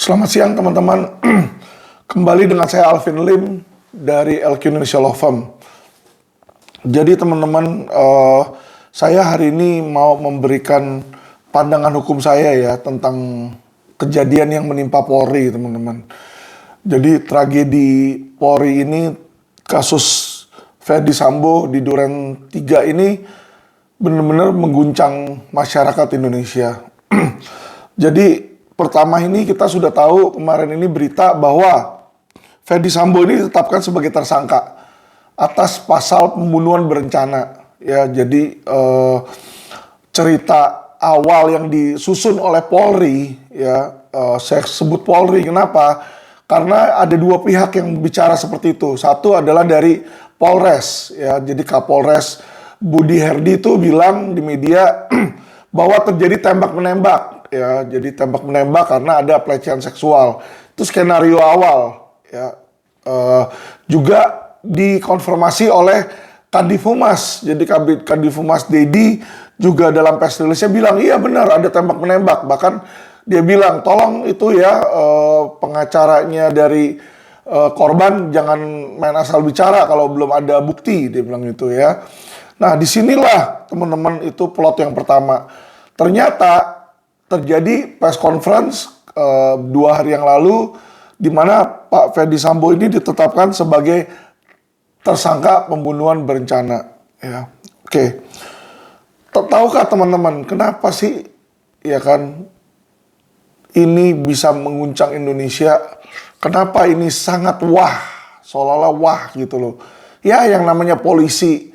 Selamat siang teman-teman. Kembali dengan saya Alvin Lim dari LQ Indonesia Law Firm. Jadi teman-teman, saya hari ini mau memberikan pandangan hukum saya ya tentang kejadian yang menimpa Polri, teman-teman. Jadi tragedi Polri ini, kasus Ferdy Sambo di Duren 3 ini benar-benar mengguncang masyarakat Indonesia. Jadi pertama ini kita sudah tahu kemarin ini berita bahwa Ferdy Sambo ini ditetapkan sebagai tersangka atas pasal pembunuhan berencana. Ya, jadi cerita awal yang disusun oleh Polri, ya saya sebut Polri kenapa? Karena ada dua pihak yang bicara seperti itu. Satu adalah dari Polres, ya jadi Kapolres Budi Herdi itu bilang di media bahwa terjadi tembak menembak. Ya, jadi tembak menembak karena ada pelecehan seksual. Itu skenario awal. Ya, juga dikonfirmasi oleh Kadifumas. Jadi Kadifumas Dedi juga dalam press release-nya bilang iya benar ada tembak menembak. Bahkan dia bilang tolong itu ya pengacaranya dari korban jangan main asal bicara kalau belum ada bukti. Dia bilang itu ya. Nah disinilah teman-teman itu plot yang pertama. Ternyata terjadi press conference 2 hari yang lalu di mana Pak Ferdy Sambo ini ditetapkan sebagai tersangka pembunuhan berencana. Ya, oke. Tahukah teman-teman kenapa sih ya kan ini bisa mengguncang Indonesia? Kenapa ini sangat wah, seolah-olah wah gitu loh. Ya yang namanya polisi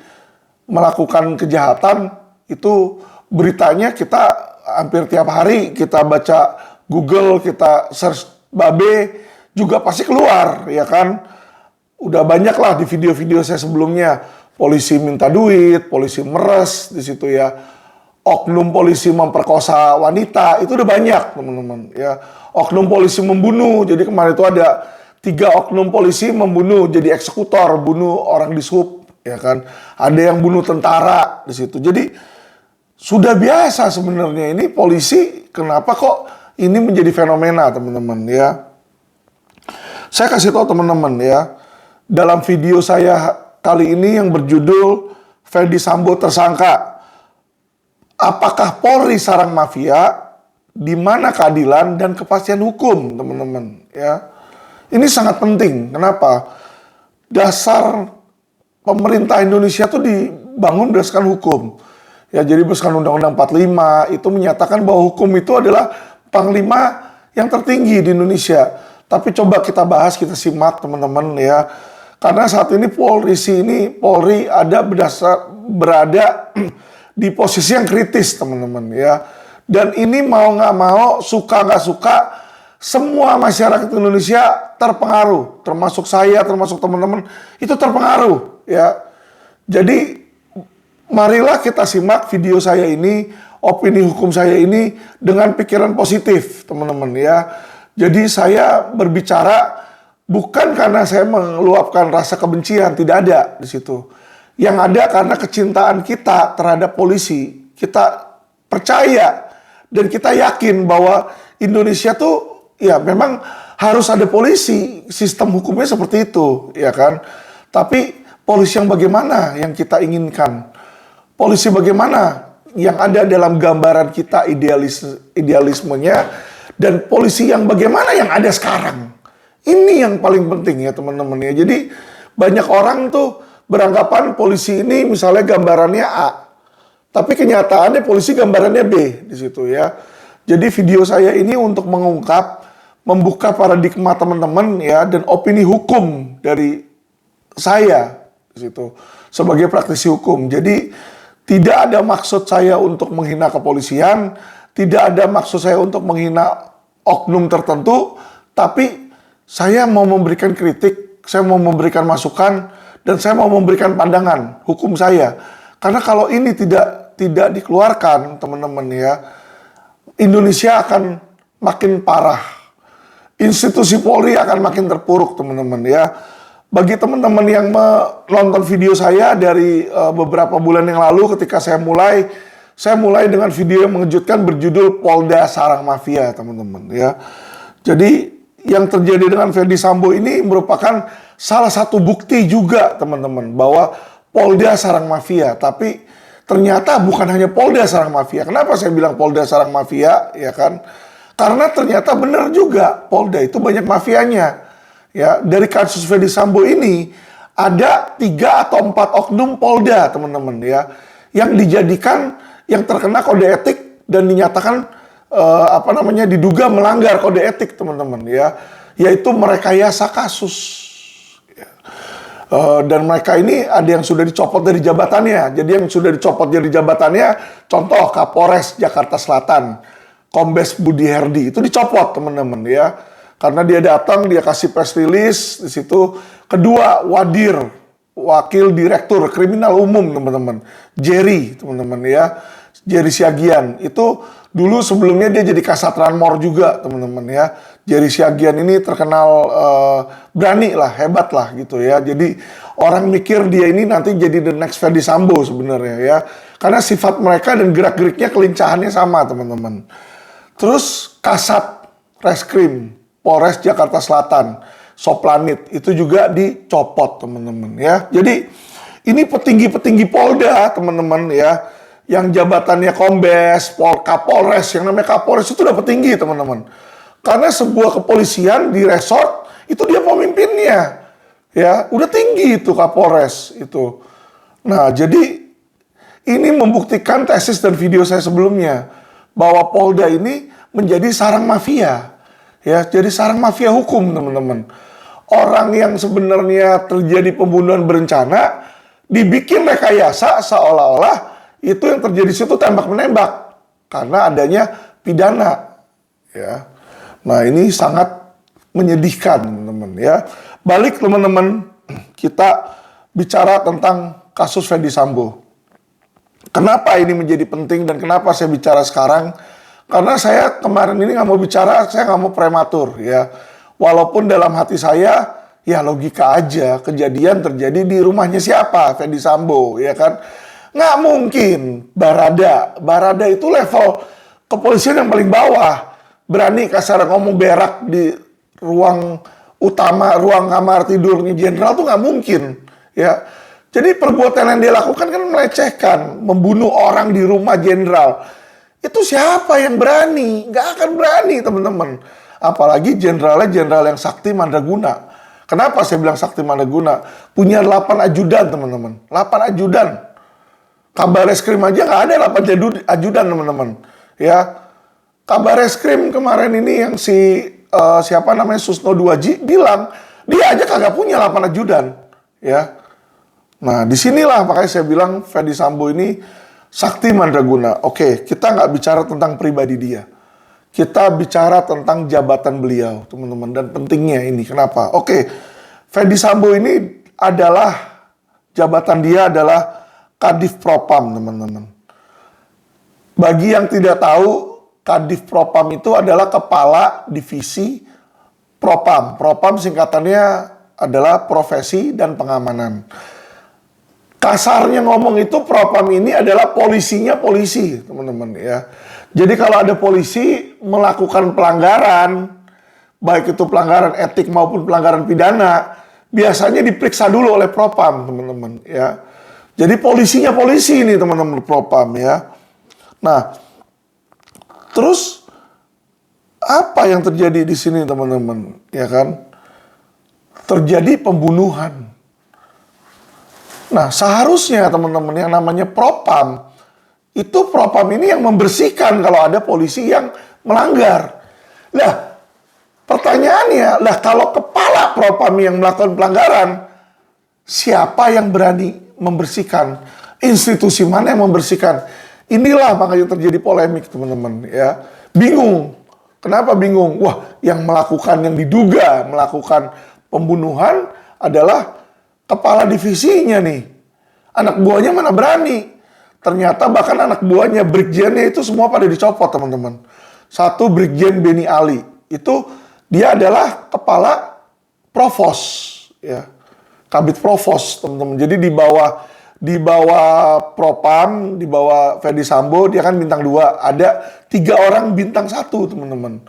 melakukan kejahatan itu beritanya kita hampir tiap hari kita baca Google, kita search Babe juga pasti keluar, ya kan? Udah banyak lah di video-video saya sebelumnya. Polisi minta duit, polisi meres di situ ya. Oknum polisi memperkosa wanita, itu udah banyak teman-teman ya. Oknum polisi membunuh, jadi kemarin itu ada 3 oknum polisi membunuh, jadi eksekutor, bunuh orang di sub, ya kan? Ada yang bunuh tentara di situ. Jadi sudah biasa sebenarnya ini polisi, kenapa kok ini menjadi fenomena teman-teman ya. Saya kasih tahu teman-teman ya, dalam video saya kali ini yang berjudul Ferdy Sambo tersangka, apakah Polri sarang mafia, di mana keadilan dan kepastian hukum teman-teman ya. Ini sangat penting, kenapa? Dasar pemerintah Indonesia tuh dibangun berdasarkan hukum. Ya, jadi berdasarkan Undang-Undang 45 itu menyatakan bahwa hukum itu adalah panglima yang tertinggi di Indonesia. Tapi coba kita bahas, kita simak teman-teman ya. Karena saat ini Polri berada di posisi yang kritis teman-teman ya. Dan ini mau nggak mau, suka nggak suka, semua masyarakat Indonesia terpengaruh. Termasuk saya, termasuk teman-teman, itu terpengaruh ya. Jadi marilah kita simak video saya ini, opini hukum saya ini dengan pikiran positif, teman-teman ya. Jadi saya berbicara bukan karena saya meluapkan rasa kebencian, tidak ada di situ. Yang ada karena kecintaan kita terhadap polisi. Kita percaya dan kita yakin bahwa Indonesia tuh ya memang harus ada polisi, sistem hukumnya seperti itu, ya kan. Tapi polisi yang bagaimana yang kita inginkan? Polisi bagaimana yang ada dalam gambaran kita idealismenya, dan polisi yang bagaimana yang ada sekarang. Ini yang paling penting ya teman-teman ya. Jadi banyak orang tuh beranggapan polisi ini misalnya gambarannya A, tapi kenyataannya polisi gambarannya B di situ ya. Jadi video saya ini untuk mengungkap, membuka paradigma teman-teman ya, dan opini hukum dari saya di situ sebagai praktisi hukum. Jadi tidak ada maksud saya untuk menghina kepolisian, tidak ada maksud saya untuk menghina oknum tertentu, tapi saya mau memberikan kritik, saya mau memberikan masukan, dan saya mau memberikan pandangan hukum saya. Karena kalau ini tidak dikeluarkan, teman-teman ya, Indonesia akan makin parah. Institusi Polri akan makin terpuruk, teman-teman ya. Bagi teman-teman yang menonton video saya dari beberapa bulan yang lalu ketika saya mulai dengan video yang mengejutkan berjudul Polda Sarang Mafia, teman-teman ya. Jadi yang terjadi dengan Ferdy Sambo ini merupakan salah satu bukti juga teman-teman bahwa Polda sarang mafia. Tapi ternyata bukan hanya Polda sarang mafia. Kenapa saya bilang Polda sarang mafia? Ya kan? Karena ternyata benar juga Polda itu banyak mafianya. Ya, dari kasus Ferdy Sambo ini ada 3 atau 4 oknum Polda teman-teman ya yang dijadikan yang terkena kode etik dan dinyatakan diduga melanggar kode etik teman-teman ya, yaitu merekayasa kasus. Dan mereka ini ada yang sudah dicopot dari jabatannya. Jadi yang sudah dicopot dari jabatannya, contoh Kapolres Jakarta Selatan, Kombes Budi Herdi itu dicopot teman-teman ya, karena dia datang dia kasih press release di situ. Kedua, Wadir, Wakil Direktur Kriminal Umum teman-teman, Jerry teman-teman ya. Jerry Siagian itu dulu sebelumnya dia jadi Kasat Ranmor juga teman-teman ya. Jerry Siagian ini terkenal berani lah, hebat lah gitu ya. Jadi orang mikir dia ini nanti jadi the next Ferdy Sambo sebenarnya ya. Karena sifat mereka dan gerak-geriknya kelincahannya sama teman-teman. Terus Kasat Reskrim Polres Jakarta Selatan, Soplanit itu juga dicopot teman-teman ya. Jadi ini petinggi-petinggi Polda teman-teman ya. Yang jabatannya Kombes, Kapolres, yang namanya Kapolres itu udah petinggi teman-teman. Karena sebuah kepolisian di resort itu dia pemimpinnya, ya udah tinggi itu Kapolres itu. Nah jadi ini membuktikan tesis dan video saya sebelumnya bahwa Polda ini menjadi sarang mafia, ya jadi sarang mafia hukum teman-teman. Orang yang sebenarnya terjadi pembunuhan berencana dibikin rekayasa seolah-olah itu yang terjadi situ tembak-menembak karena adanya pidana ya. Nah, ini sangat menyedihkan teman-teman ya. Balik teman-teman, kita bicara tentang kasus Ferdy Sambo. Kenapa ini menjadi penting dan kenapa saya bicara sekarang? Karena saya kemarin ini nggak mau bicara, saya nggak mau prematur ya. Walaupun dalam hati saya ya logika aja, kejadian terjadi di rumahnya siapa? Ferdy Sambo ya kan. Nggak mungkin Barada itu level kepolisian yang paling bawah. Berani kasar ngomong berak di ruang utama, ruang kamar tidurnya jenderal tuh nggak mungkin. Ya, jadi perbuatan yang dia lakukan kan melecehkan, membunuh orang di rumah jenderal. Itu siapa yang berani? Nggak akan berani teman-teman. Apalagi jenderalnya jenderal yang sakti mandraguna. Kenapa saya bilang sakti mandraguna? Punya 8 ajudan teman-teman. 8 ajudan. Kabar Reskrim aja nggak ada 8 ajudan teman-teman. Ya, Kabar Reskrim kemarin ini yang siapa namanya Susno Duaji bilang dia aja kagak punya 8 ajudan. Ya, nah disinilah makanya saya bilang Ferdy Sambo ini sakti mandraguna. Oke, kita nggak bicara tentang pribadi dia. Kita bicara tentang jabatan beliau, teman-teman, dan pentingnya ini. Kenapa? Oke, Ferdy Sambo ini adalah jabatan dia adalah Kadif Propam, teman-teman. Bagi yang tidak tahu, Kadif Propam itu adalah Kepala Divisi Propam. Propam singkatannya adalah Profesi dan Pengamanan. Kasarnya ngomong itu Propam ini adalah polisinya polisi, teman-teman ya. Jadi kalau ada polisi melakukan pelanggaran, baik itu pelanggaran etik maupun pelanggaran pidana, biasanya diperiksa dulu oleh Propam, teman-teman ya. Jadi polisinya polisi ini teman-teman Propam ya. Nah, terus apa yang terjadi di sini teman-teman ya kan? Terjadi pembunuhan. Nah, seharusnya teman-teman yang namanya Propam itu Propam ini yang membersihkan kalau ada polisi yang melanggar. Nah, pertanyaannya, lah kalau kepala Propam yang melakukan pelanggaran, siapa yang berani membersihkan? Institusi mana yang membersihkan? Inilah makanya terjadi polemik teman-teman ya. Bingung. Kenapa bingung? Wah, yang melakukan, yang diduga melakukan pembunuhan adalah kepala divisinya nih. Anak buahnya mana berani? Ternyata bahkan anak buahnya, brigjennya itu semua pada dicopot teman-teman. Satu Brigjen Beni Ali. Itu dia adalah kepala provos ya. Kabid Provos, teman-teman. Jadi di bawah Propam, di bawah Ferdy Sambo, dia kan bintang 2. Ada 3 orang bintang 1, teman-teman.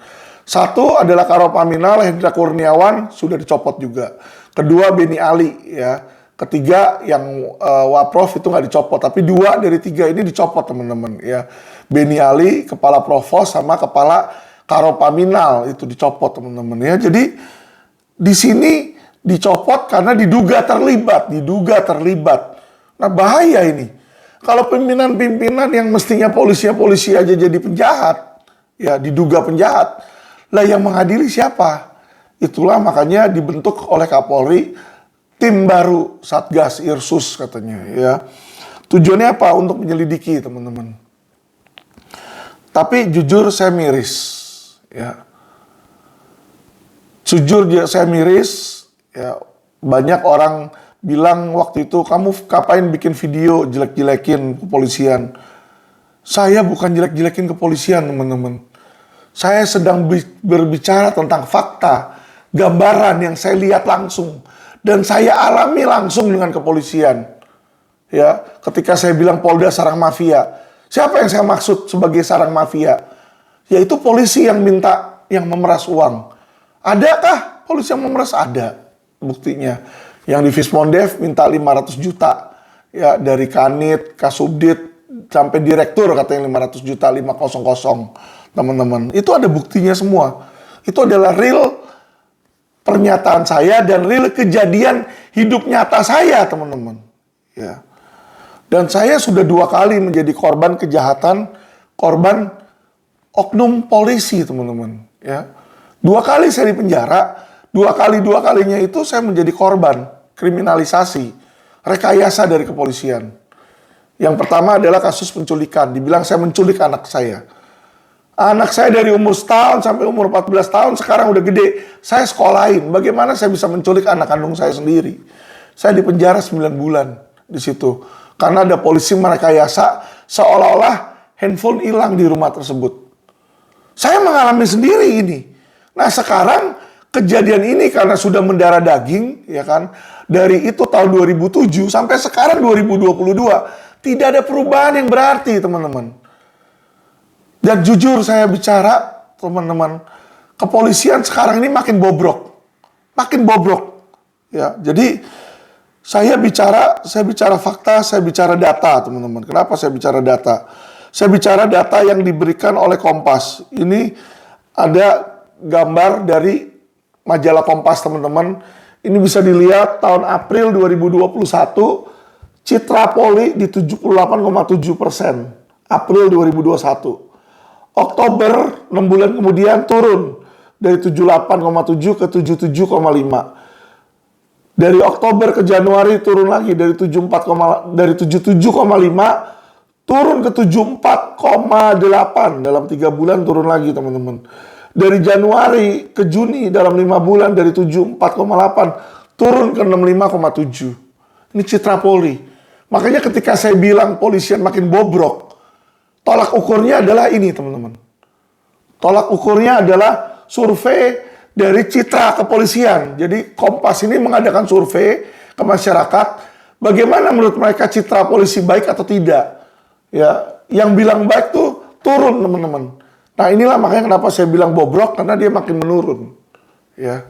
Satu adalah Karopaminal, Hendra Kurniawan sudah dicopot juga. Kedua Beni Ali ya. Ketiga yang Waprof itu nggak dicopot, tapi 2 dari 3 ini dicopot teman-teman ya. Beni Ali, kepala Provos sama kepala Karopaminal itu dicopot teman-teman ya. Jadi di sini dicopot karena diduga terlibat. Nah bahaya ini. Kalau pimpinan-pimpinan yang mestinya polisi aja jadi penjahat, ya diduga penjahat, lah yang mengadili siapa? Itulah makanya dibentuk oleh Kapolri tim baru Satgas Irsus katanya ya. Tujuannya apa? Untuk menyelidiki teman-teman. Tapi jujur saya miris ya. Jujur saya miris ya. Banyak orang bilang waktu itu, kamu ngapain bikin video jelek-jelekin kepolisian? Saya bukan jelek-jelekin kepolisian teman-teman. Saya sedang berbicara tentang fakta, gambaran yang saya lihat langsung dan saya alami langsung dengan kepolisian. Ya, ketika saya bilang Polda sarang mafia, siapa yang saya maksud sebagai sarang mafia? Yaitu polisi yang yang memeras uang. Adakah polisi yang memeras? Ada buktinya. Yang di Vismondev minta 500 juta ya, dari Kanit, Kasubdit sampai direktur katanya 500 juta 500 teman-teman. Itu ada buktinya semua. Itu adalah real pernyataan saya dan real kejadian hidup nyata saya teman-teman. Ya. Dan saya sudah 2 kali menjadi korban kejahatan, korban oknum polisi teman-teman. Ya. 2 kali saya di penjara. 2 kalinya itu saya menjadi korban kriminalisasi, rekayasa dari kepolisian. Yang pertama adalah kasus penculikan. Dibilang saya menculik anak saya. Anak saya dari umur setahun sampai umur 14 tahun sekarang udah gede. Saya sekolahin. Bagaimana saya bisa menculik anak kandung saya sendiri? Saya di penjara 9 bulan di situ. Karena ada polisi merekayasa seolah-olah handphone hilang di rumah tersebut. Saya mengalami sendiri ini. Nah sekarang kejadian ini karena sudah mendarah daging, ya kan, dari itu tahun 2007 sampai sekarang 2022, tidak ada perubahan yang berarti, teman-teman. Dan jujur saya bicara, teman-teman, kepolisian sekarang ini makin bobrok. Ya, jadi saya bicara fakta, saya bicara data, teman-teman. Kenapa saya bicara data? Saya bicara data yang diberikan oleh Kompas. Ini ada gambar dari majalah Kompas teman-teman. Ini bisa dilihat tahun April 2021 Citra Polri di 78,7%. April 2021. Oktober 6 bulan kemudian turun dari 78,7 ke 77,5. Dari Oktober ke Januari turun lagi dari 77,5 turun ke 74,8. Dalam 3 bulan turun lagi teman-teman. Dari Januari ke Juni dalam 5 bulan dari 74,8 turun ke 65,7. Ini Citra Polri. Makanya ketika saya bilang polisian makin bobrok, tolak ukurnya adalah ini teman-teman. Tolak ukurnya adalah survei dari Citra Kepolisian. Jadi Kompas ini mengadakan survei ke masyarakat. Bagaimana menurut mereka citra polisi baik atau tidak. Ya, yang bilang baik tuh turun teman-teman. Nah inilah makanya kenapa saya bilang bobrok, karena dia makin menurun. Ya.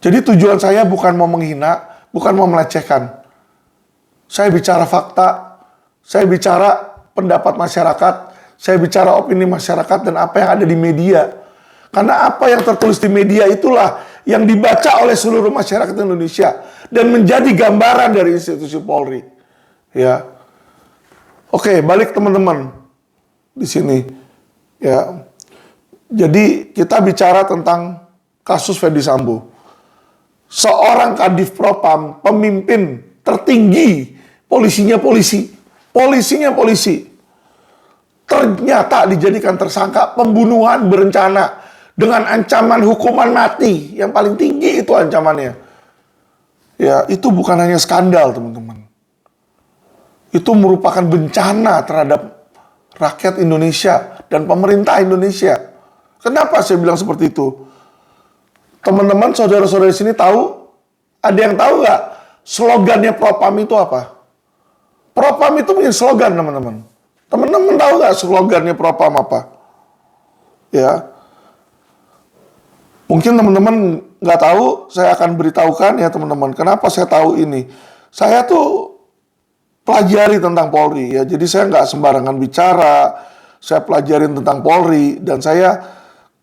Jadi tujuan saya bukan mau menghina, bukan mau melecehkan. Saya bicara fakta, saya bicara pendapat masyarakat, saya bicara opini masyarakat dan apa yang ada di media. Karena apa yang tertulis di media itulah yang dibaca oleh seluruh masyarakat Indonesia dan menjadi gambaran dari institusi Polri. Ya. Oke, balik teman-teman di sini. Ya, jadi kita bicara tentang kasus Ferdy Sambo. Seorang Kadif Propam, pemimpin tertinggi, polisinya polisi, ternyata dijadikan tersangka pembunuhan berencana dengan ancaman hukuman mati yang paling tinggi itu ancamannya. Ya, itu bukan hanya skandal, teman-teman. Itu merupakan bencana terhadap rakyat Indonesia dan pemerintah Indonesia. Kenapa saya bilang seperti itu? Teman-teman, saudara-saudara di sini tahu? Ada yang tahu nggak slogannya Propam itu apa? Propam itu punya slogan, teman-teman. Teman-teman tahu nggak slogannya Propam apa? Ya, Mungkin teman-teman nggak tahu, saya akan beritahukan ya teman-teman. Kenapa saya tahu ini? Saya tuh pelajari tentang Polri ya. Jadi saya nggak sembarangan bicara. Saya pelajarin tentang Polri dan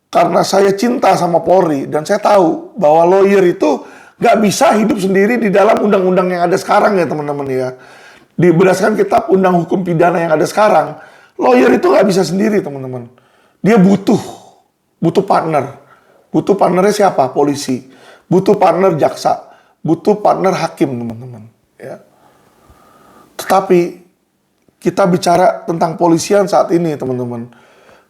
karena saya cinta sama Polri dan saya tahu bahwa lawyer itu nggak bisa hidup sendiri di dalam undang-undang yang ada sekarang ya teman-teman ya. Berdasarkan kitab undang hukum pidana yang ada sekarang, lawyer itu nggak bisa sendiri teman-teman. Dia butuh partner. Butuh partnernya siapa? Polisi. Butuh partner jaksa. Butuh partner hakim teman-teman. Ya. Tetapi kita bicara tentang polisian saat ini teman-teman.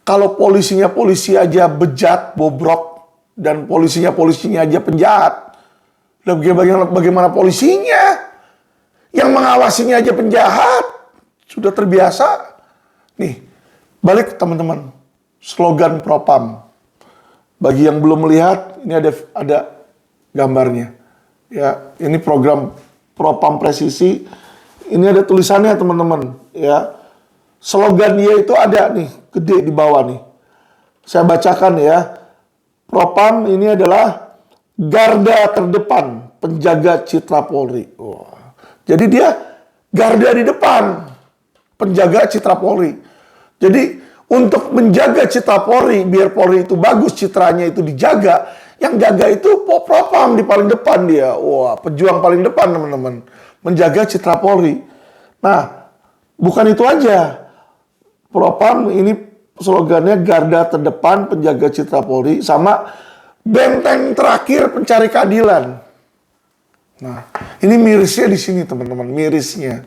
Kalau polisinya polisi aja bejat, bobrok, dan polisinya aja penjahat, bagaimana polisinya? Yang mengawasinya aja penjahat, sudah terbiasa. Nih, balik teman-teman, slogan Propam. Bagi yang belum melihat, ini ada gambarnya. Ya, ini program Propam Presisi. Ini ada tulisannya teman-teman. Ya, slogannya itu ada nih, gede di bawah nih. Saya bacakan ya. Propam ini adalah garda terdepan penjaga citra Polri. Wah. Jadi dia garda di depan penjaga citra Polri. Jadi untuk menjaga citra Polri, biar Polri itu bagus, citranya itu dijaga, yang jaga itu Propam di paling depan dia. Wah, pejuang paling depan teman-teman. Menjaga citra Polri. Nah, bukan itu aja. Propam ini slogannya garda terdepan penjaga citra Polri sama benteng terakhir pencari keadilan. Nah, ini mirisnya di sini teman-teman, mirisnya.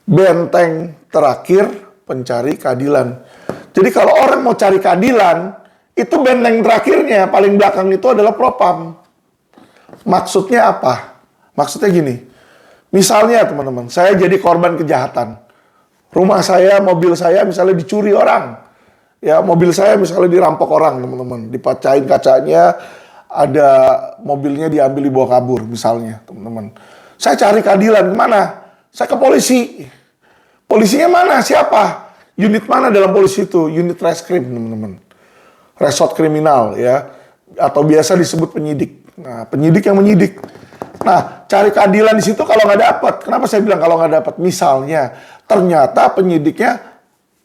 Benteng terakhir pencari keadilan. Jadi kalau orang mau cari keadilan, itu benteng terakhirnya paling belakang itu adalah Propam. Maksudnya apa? Maksudnya gini. Misalnya teman-teman, saya jadi korban kejahatan. Rumah saya, mobil saya misalnya dicuri orang. Ya, mobil saya misalnya dirampok orang, teman-teman. Dipacain kacanya, ada mobilnya diambil dibawa kabur misalnya, teman-teman. Saya cari keadilan kemana? Saya ke polisi. Polisinya mana? Siapa? Unit mana dalam polisi itu? Unit reskrim, teman-teman. Resort kriminal, ya. Atau biasa disebut penyidik. Nah, penyidik yang menyidik. Nah, cari keadilan di situ kalau nggak dapat. Kenapa saya bilang kalau nggak dapat? Misalnya, ternyata penyidiknya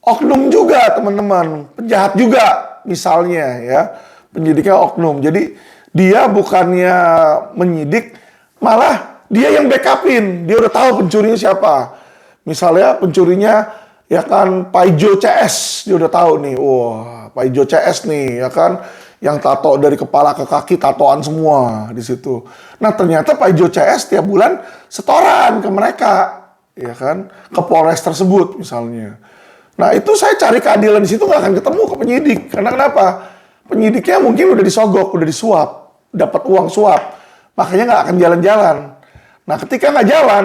oknum juga, teman-teman. Penjahat juga, misalnya, ya. Penyidiknya oknum. Jadi, dia bukannya menyidik, malah dia yang backupin. Dia udah tahu pencurinya siapa. Misalnya, pencurinya, ya kan, Pak Ijo CS. Dia udah tahu nih, wah, Pak Ijo CS nih, ya kan. Yang tato dari kepala ke kaki, tatoan semua di situ. Nah, ternyata Pak Ijo CS tiap bulan setoran ke mereka, ya kan, ke Polres tersebut misalnya. Nah, itu saya cari keadilan di situ nggak akan ketemu ke penyidik. Karena kenapa? Penyidiknya mungkin udah disogok, udah disuap, dapat uang suap, makanya nggak akan jalan-jalan. Nah, ketika nggak jalan,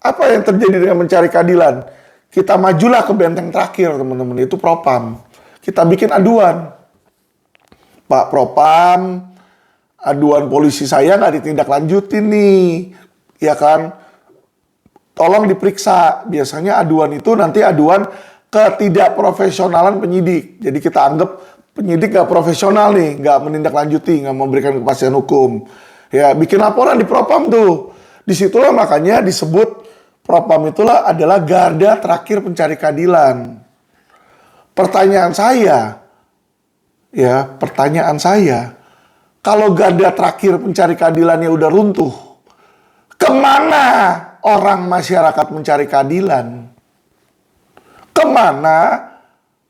apa yang terjadi dengan mencari keadilan? Kita majulah ke benteng terakhir, teman-teman, itu Propam. Kita bikin aduan. Pak Propam, aduan polisi saya nggak ditindaklanjutin nih, ya kan? Tolong diperiksa. Biasanya aduan itu nanti aduan ketidakprofesionalan penyidik. Jadi kita anggap penyidik nggak profesional nih, nggak menindaklanjuti, nggak memberikan kepastian hukum. Ya, bikin laporan di Propam tuh. Disitulah makanya disebut Propam itulah adalah garda terakhir pencari keadilan. Pertanyaan saya, kalau garda terakhir pencari keadilannya udah runtuh, kemana orang masyarakat mencari keadilan? Kemana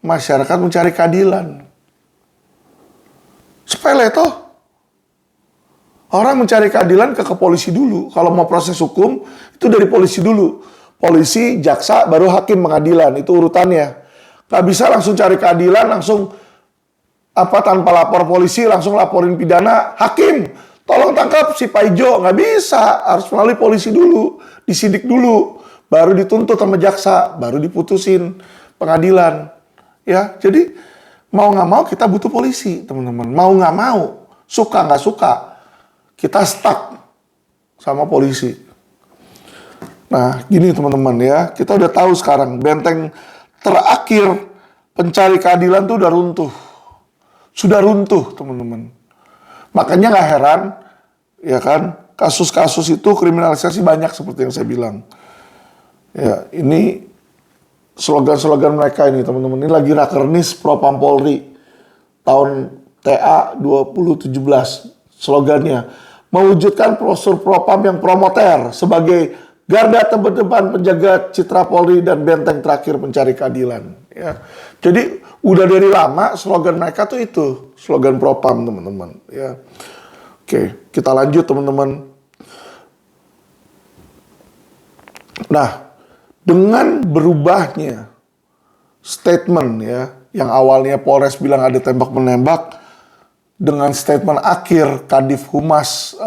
masyarakat mencari keadilan? Sepele toh. Orang mencari keadilan ke polisi dulu. Kalau mau proses hukum, itu dari polisi dulu. Polisi, jaksa, baru hakim pengadilan. Itu urutannya. Gak bisa langsung cari keadilan, langsung tanpa lapor polisi, langsung laporin pidana, hakim, tolong tangkap si Pak Ijo. Nggak bisa, harus melalui polisi dulu, disidik dulu, baru dituntut sama jaksa, baru diputusin pengadilan. Ya, jadi mau nggak mau kita butuh polisi, teman-teman. Mau nggak mau, suka nggak suka, kita stuck sama polisi. Nah, gini teman-teman ya, kita udah tahu sekarang benteng terakhir pencari keadilan tuh udah runtuh. Sudah runtuh, teman-teman. Makanya nggak heran, ya kan, kasus-kasus itu kriminalisasi banyak seperti yang saya bilang. Ya, ini slogan-slogan mereka ini teman-teman. Ini lagi Rakernis Propam Polri tahun TA 2017. Slogannya, mewujudkan postur Propam yang promoter sebagai garda terdepan penjaga citra Polri dan benteng terakhir pencari keadilan. Ya. Jadi udah dari lama slogan mereka tuh itu, slogan Propam teman-teman. Ya. Oke, kita lanjut teman-teman. Nah, dengan berubahnya statement ya, yang awalnya Polres bilang ada tembak-menembak, dengan statement akhir Kadif Humas,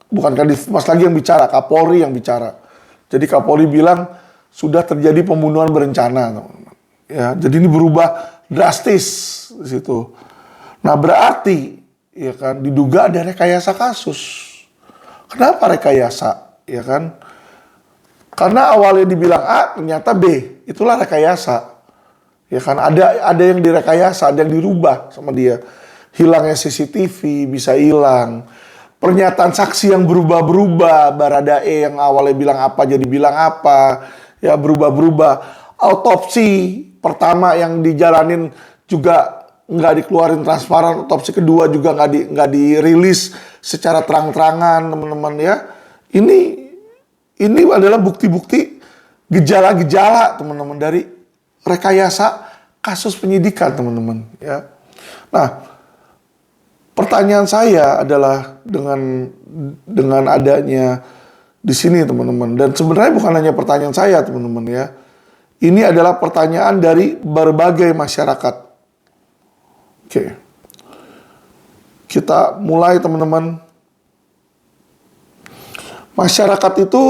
bukan Kadif Humas lagi yang bicara, Kapolri yang bicara. Jadi Kapolri bilang sudah terjadi pembunuhan berencana, teman-teman. Ya, jadi ini berubah drastis di situ. Nah, berarti ya kan diduga ada rekayasa kasus. Kenapa rekayasa? Ya kan? Karena awalnya dibilang A, ternyata B. Itulah rekayasa. Ya kan, ada yang direkayasa, ada yang dirubah sama dia. Hilangnya CCTV bisa hilang. Pernyataan saksi yang berubah-berubah. Baradae yang awalnya bilang apa jadi bilang apa. Ya berubah-berubah. Autopsi pertama yang dijalanin juga nggak dikeluarin transparan. Autopsi kedua juga nggak dirilis secara terang-terangan, teman-teman ya. Ini adalah bukti-bukti gejala-gejala teman-teman dari rekayasa kasus penyidikan teman-teman ya. Nah, pertanyaan saya adalah dengan adanya di sini teman-teman, dan sebenarnya bukan hanya pertanyaan saya teman-teman ya. Ini adalah pertanyaan dari berbagai masyarakat. Oke. Kita mulai teman-teman. Masyarakat itu,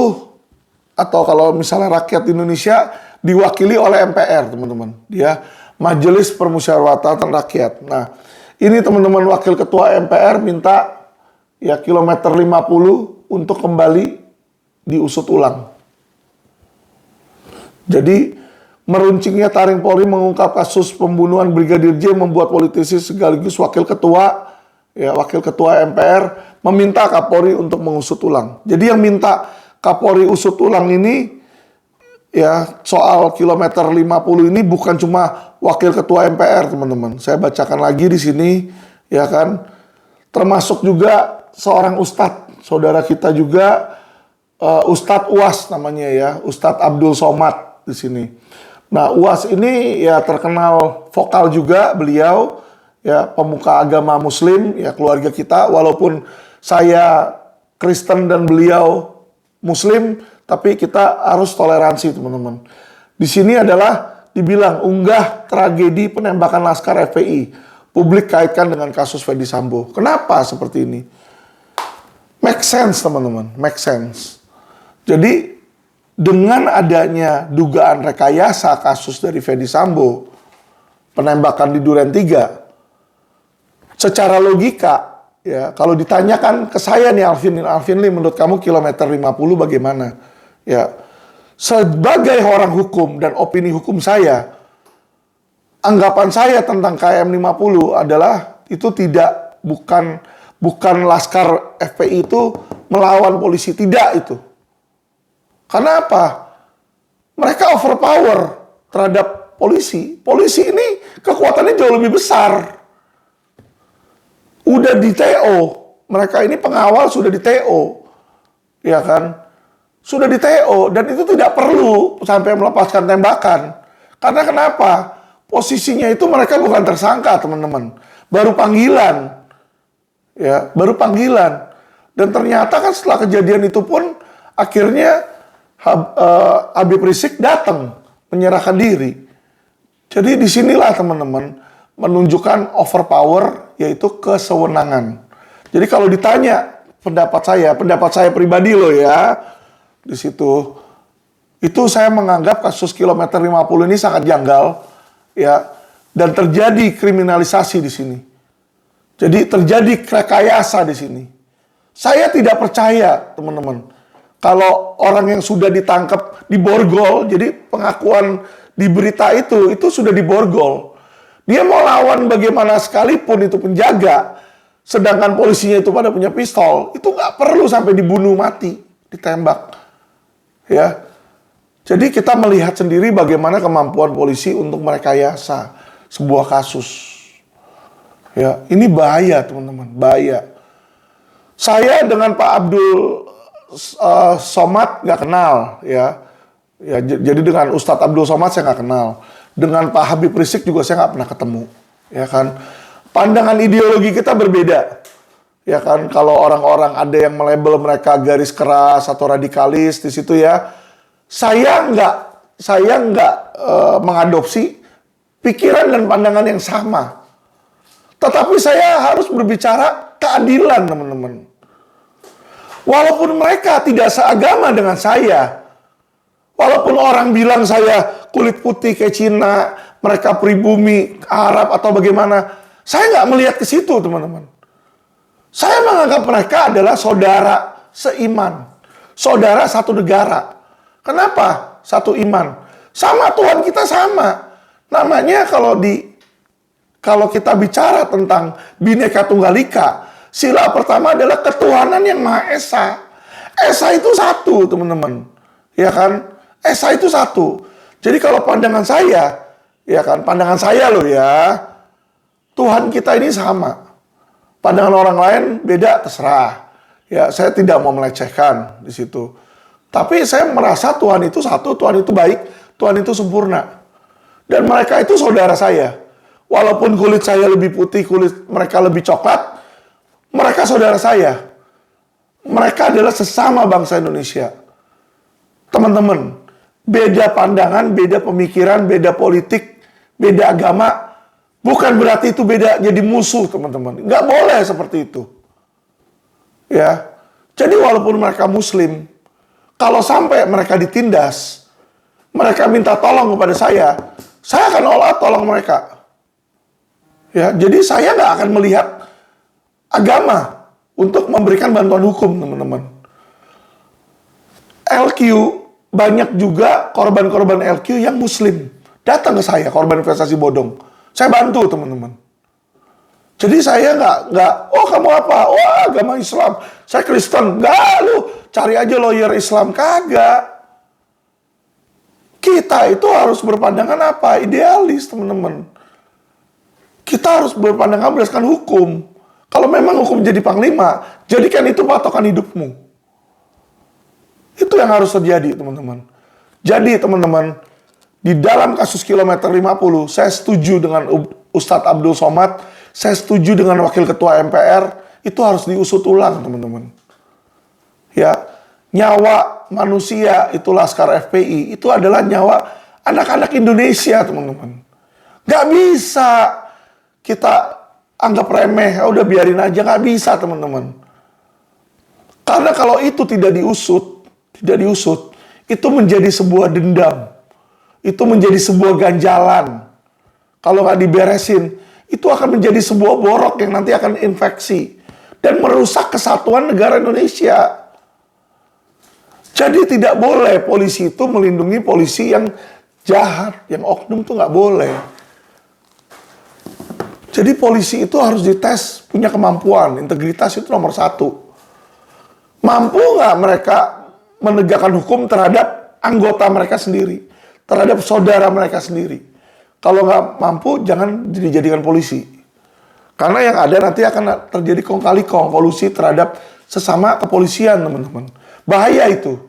atau kalau misalnya rakyat Indonesia, diwakili oleh MPR, teman-teman. Dia Majelis Permusyawaratan Rakyat. Nah, ini teman-teman Wakil Ketua MPR minta ya kilometer 50 untuk kembali diusut ulang. Jadi, meruncingnya taring Polri mengungkap kasus pembunuhan Brigadir J membuat politisi sekaligus Wakil Ketua MPR meminta Kapolri untuk mengusut ulang. Jadi yang minta Kapolri usut ulang ini ya soal kilometer 50 ini bukan cuma Wakil Ketua MPR, teman-teman. Saya bacakan lagi di sini ya kan. Termasuk juga seorang ustadz, saudara kita juga Ustadz UAS namanya ya, Ustadz Abdul Somad di sini. Nah, UAS ini ya terkenal vokal juga beliau. Ya, pemuka agama Muslim, ya keluarga kita, walaupun saya Kristen dan beliau Muslim, tapi kita harus toleransi, teman-teman. Di sini adalah dibilang unggah tragedi penembakan Laskar FPI, publik kaitkan dengan kasus Ferdy Sambo. Kenapa seperti ini? Make sense, teman-teman, make sense. Jadi dengan adanya dugaan rekayasa kasus dari Ferdy Sambo, penembakan di Duren 3, secara logika, ya kalau ditanyakan ke saya nih Alvin Lee, menurut kamu kilometer 50 bagaimana? Ya, sebagai orang hukum dan opini hukum saya, anggapan saya tentang KM 50 adalah itu bukan Laskar FPI itu melawan polisi, tidak itu. Karena apa? Mereka overpower terhadap polisi. Polisi ini kekuatannya jauh lebih besar. Udah di TO, mereka ini pengawal sudah di TO, ya kan? Sudah di TO dan itu tidak perlu sampai melepaskan tembakan. Karena kenapa? Posisinya itu mereka bukan tersangka, teman-teman. Baru panggilan, ya, baru panggilan. Dan ternyata kan setelah kejadian itu pun akhirnya Habib Rizik datang menyerahkan diri. Jadi disinilah teman-teman menunjukkan overpower, yaitu kesewenangan. Jadi kalau ditanya pendapat saya pribadi loh ya, di situ, itu saya menganggap kasus kilometer 50 ini sangat janggal, ya, dan terjadi kriminalisasi di sini. Jadi terjadi rekayasa di sini. Saya tidak percaya, teman-teman, kalau orang yang sudah ditangkap diborgol, jadi pengakuan di berita itu sudah diborgol. Dia mau lawan bagaimana sekalipun itu penjaga, sedangkan polisinya itu pada punya pistol, itu nggak perlu sampai dibunuh mati, ditembak. Ya, jadi kita melihat sendiri bagaimana kemampuan polisi untuk merekayasa sebuah kasus. Ya, ini bahaya teman-teman, bahaya. Saya dengan Pak Abdul Somad nggak kenal, ya. Ya, jadi dengan Ustadz Abdul Somad saya nggak kenal. Dengan Pak Habib Rizik juga saya nggak pernah ketemu, ya kan. Pandangan ideologi kita berbeda, ya kan. Kalau orang-orang ada yang melabel mereka garis keras atau radikalis di situ ya, saya nggak mengadopsi pikiran dan pandangan yang sama. Tetapi saya harus berbicara keadilan, teman-teman. Walaupun mereka tidak seagama dengan saya, walaupun orang bilang saya kulit putih kayak Cina, mereka pribumi Arab atau bagaimana, saya nggak melihat ke situ, teman-teman. Saya menganggap mereka adalah saudara seiman, saudara satu negara. Kenapa? Satu iman. Sama Tuhan kita sama. Namanya kalau kita bicara tentang Bhinneka Tunggal Ika, sila pertama adalah ketuhanan yang Maha Esa. Esa itu satu, teman-teman. Ya kan? Esa itu satu. Jadi kalau pandangan saya, ya kan, pandangan saya loh ya, Tuhan kita ini sama. Pandangan orang lain beda, terserah. Ya, saya tidak mau melecehkan di situ. Tapi saya merasa Tuhan itu satu, Tuhan itu baik, Tuhan itu sempurna. Dan mereka itu saudara saya. Walaupun kulit saya lebih putih, kulit mereka lebih coklat, mereka saudara saya. Mereka adalah sesama bangsa Indonesia. Teman-teman, beda pandangan, beda pemikiran, beda politik, beda agama, bukan berarti itu beda jadi musuh, teman-teman. Nggak boleh seperti itu. Ya. Jadi walaupun mereka muslim, kalau sampai mereka ditindas, mereka minta tolong kepada saya akan tolong mereka. Ya, jadi saya nggak akan melihat agama untuk memberikan bantuan hukum, teman-teman. LQ, banyak juga korban-korban LQ yang muslim. Datang ke saya, korban investasi bodong. Saya bantu, teman-teman. Jadi saya nggak, oh kamu apa? Oh agama Islam. Saya Kristen. Nggak, lu cari aja lawyer Islam. Kagak. Kita itu harus berpandangan apa? Idealis, teman-teman. Kita harus berpandangan berdasarkan hukum. Kalau memang hukum jadi panglima, jadikan itu patokan hidupmu. Itu yang harus terjadi, teman-teman. Jadi, teman-teman, di dalam kasus kilometer 50, saya setuju dengan Ustadz Abdul Somad, saya setuju dengan Wakil Ketua MPR, itu harus diusut ulang, teman-teman. Ya, nyawa manusia, itu Laskar FPI, itu adalah nyawa anak-anak Indonesia, teman-teman. Gak bisa kita anggap remeh, udah biarin aja, nggak bisa, teman-teman. Karena kalau itu tidak diusut, itu menjadi sebuah dendam. Itu menjadi sebuah ganjalan. Kalau nggak diberesin, itu akan menjadi sebuah borok yang nanti akan infeksi. Dan merusak kesatuan negara Indonesia. Jadi tidak boleh polisi itu melindungi polisi yang jahat, yang oknum itu nggak boleh. Jadi polisi itu harus dites, punya kemampuan, integritas itu nomor 1. Mampu nggak mereka menegakkan hukum terhadap anggota mereka sendiri, terhadap saudara mereka sendiri. Kalau nggak mampu, jangan dijadikan polisi. Karena yang ada nanti akan terjadi kong kali kong, kolusi terhadap sesama kepolisian, teman-teman. Bahaya itu.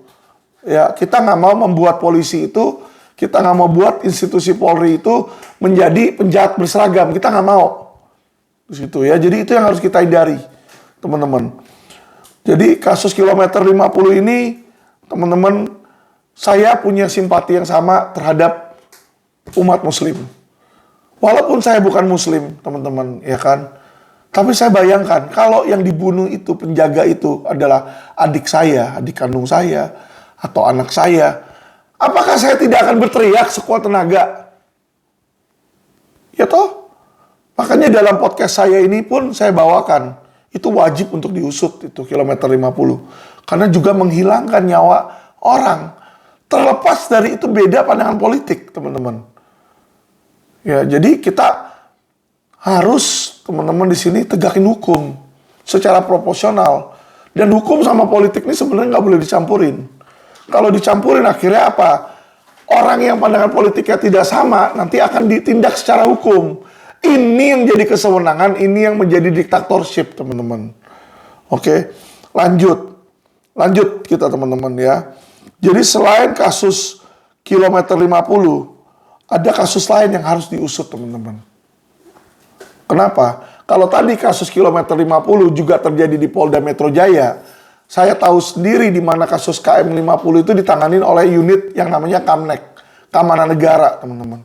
Ya, kita nggak mau membuat polisi itu, kita nggak mau buat institusi Polri itu menjadi penjahat berseragam. Kita nggak mau. Di situ ya. Jadi itu yang harus kita hindari, teman-teman. Jadi kasus kilometer 50 ini, teman-teman, saya punya simpati yang sama terhadap umat muslim. Walaupun saya bukan muslim, teman-teman, ya kan. Tapi saya bayangkan, kalau yang dibunuh itu, penjaga itu adalah adik saya, adik kandung saya, atau anak saya, apakah saya tidak akan berteriak sekuat tenaga? Ya toh? Makanya dalam podcast saya ini pun saya bawakan, itu wajib untuk diusut, itu kilometer 50. Karena juga menghilangkan nyawa orang. Terlepas dari itu beda pandangan politik, teman-teman. Ya, jadi kita harus, teman-teman, di sini tegakin hukum. secara proporsional. Dan hukum sama politik ini sebenarnya nggak boleh dicampurin. Kalau dicampurin akhirnya apa? Orang yang pandangan politiknya tidak sama nanti akan ditindak secara hukum. Ini yang jadi kesewenangan, ini yang menjadi diktatorship, teman-teman. Oke, lanjut kita teman-teman ya. Jadi selain kasus kilometer 50, ada kasus lain yang harus diusut, teman-teman. Kenapa? Kalau tadi kasus kilometer 50 juga terjadi di Polda Metro Jaya, saya tahu sendiri di mana kasus KM 50 itu ditanganin oleh unit yang namanya Kamnek, Keamanan Negara, teman-teman.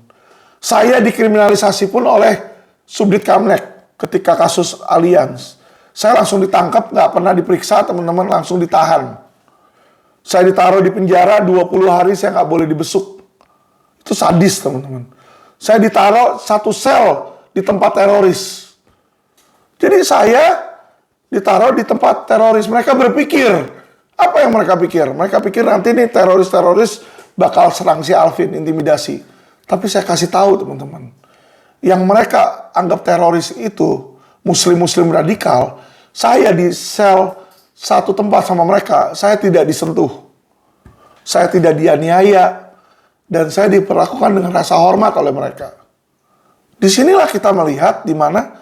Saya dikriminalisasi pun oleh Subdit Kamnek ketika kasus Allianz. Saya langsung ditangkap, nggak pernah diperiksa, teman-teman, langsung ditahan. Saya ditaruh di penjara 20 hari, saya nggak boleh dibesuk. Itu sadis, teman-teman. Saya ditaruh satu sel di tempat teroris. Jadi saya ditaruh di tempat teroris. Mereka berpikir, apa yang mereka pikir? Mereka pikir nanti nih teroris-teroris bakal serang si Alvin, intimidasi. Tapi saya kasih tahu teman-teman, yang mereka anggap teroris itu muslim-muslim radikal, saya di sel satu tempat sama mereka, saya tidak disentuh. Saya tidak dianiaya, dan saya diperlakukan dengan rasa hormat oleh mereka. Disinilah kita melihat di mana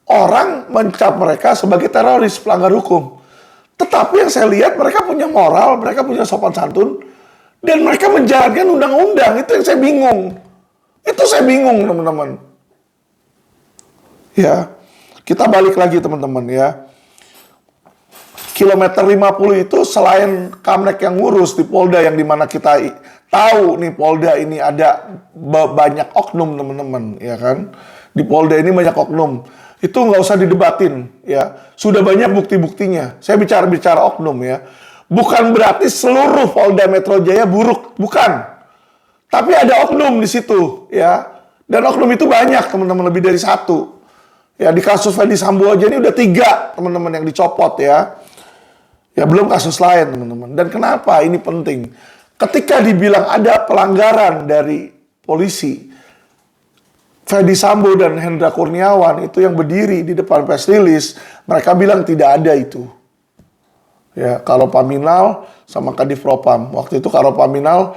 orang mencap mereka sebagai teroris, pelanggar hukum. Tetapi yang saya lihat mereka punya moral, mereka punya sopan santun, dan mereka menjalankan undang-undang. Itu yang saya bingung. Itu saya bingung, teman-teman. Ya, kita balik lagi teman-teman ya. Kilometer 50 itu selain Kamnek yang ngurus di Polda, yang dimana kita tahu nih Polda ini ada banyak oknum, teman-teman, ya kan? Di Polda ini banyak oknum. Itu nggak usah didebatin, ya. Sudah banyak bukti-buktinya. Saya bicara oknum ya. Bukan berarti seluruh Polda Metro Jaya buruk, bukan. Tapi ada oknum di situ, ya. Dan oknum itu banyak, teman-teman, lebih dari satu. Ya, di kasus Ferdy Sambo aja ini udah 3, teman-teman, yang dicopot ya. Ya, belum kasus lain, teman-teman. Dan kenapa ini penting? Ketika dibilang ada pelanggaran dari polisi, Ferdy Sambo dan Hendra Kurniawan itu yang berdiri di depan press release, mereka bilang tidak ada itu. Ya, Karo Paminal sama Kadif Propam. Waktu itu Karo Paminal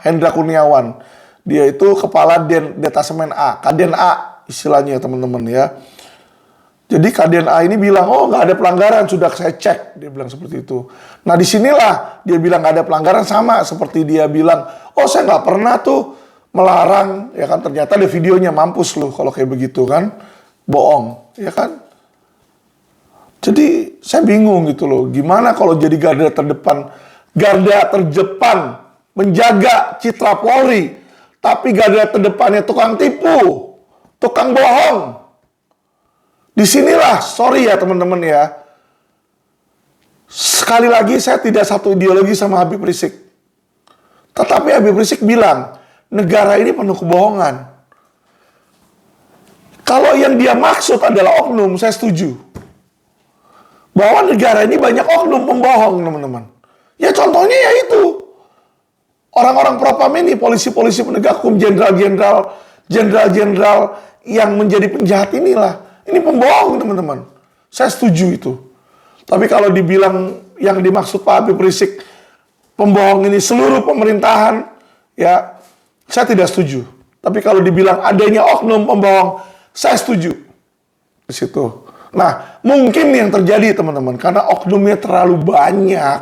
Hendra Kurniawan. Dia itu kepala Detasemen A, Kaden A istilahnya, teman-teman ya. Jadi Kaden A ini bilang, oh nggak ada pelanggaran, sudah saya cek. Dia bilang seperti itu. Nah disinilah dia bilang nggak ada pelanggaran, sama seperti dia bilang, oh saya nggak pernah tuh melarang, ya kan, ternyata ada videonya. Mampus lu kalau kayak begitu kan, bohong, ya kan. Jadi saya bingung gitu loh, gimana kalau jadi garda terdepan menjaga citra Polri, tapi garda terdepannya tukang tipu, tukang bohong. Disinilah, sorry ya teman-teman ya, sekali lagi saya tidak satu ideologi sama Habib Rizik. Tetapi Habib Rizik bilang, negara ini penuh kebohongan. Kalau yang dia maksud adalah oknum, saya setuju. Bahwa negara ini banyak oknum pembohong, teman-teman. Ya contohnya ya itu. Orang-orang propam ini, polisi-polisi penegak hukum, jenderal-jenderal yang menjadi penjahat inilah. Ini pembohong, teman-teman. Saya setuju itu. Tapi kalau dibilang yang dimaksud Pak Habib Rizik, pembohong ini seluruh pemerintahan, ya saya tidak setuju. Tapi kalau dibilang adanya oknum pembohong, saya setuju. Di situ. Nah, mungkin yang terjadi, teman-teman, karena oknumnya terlalu banyak,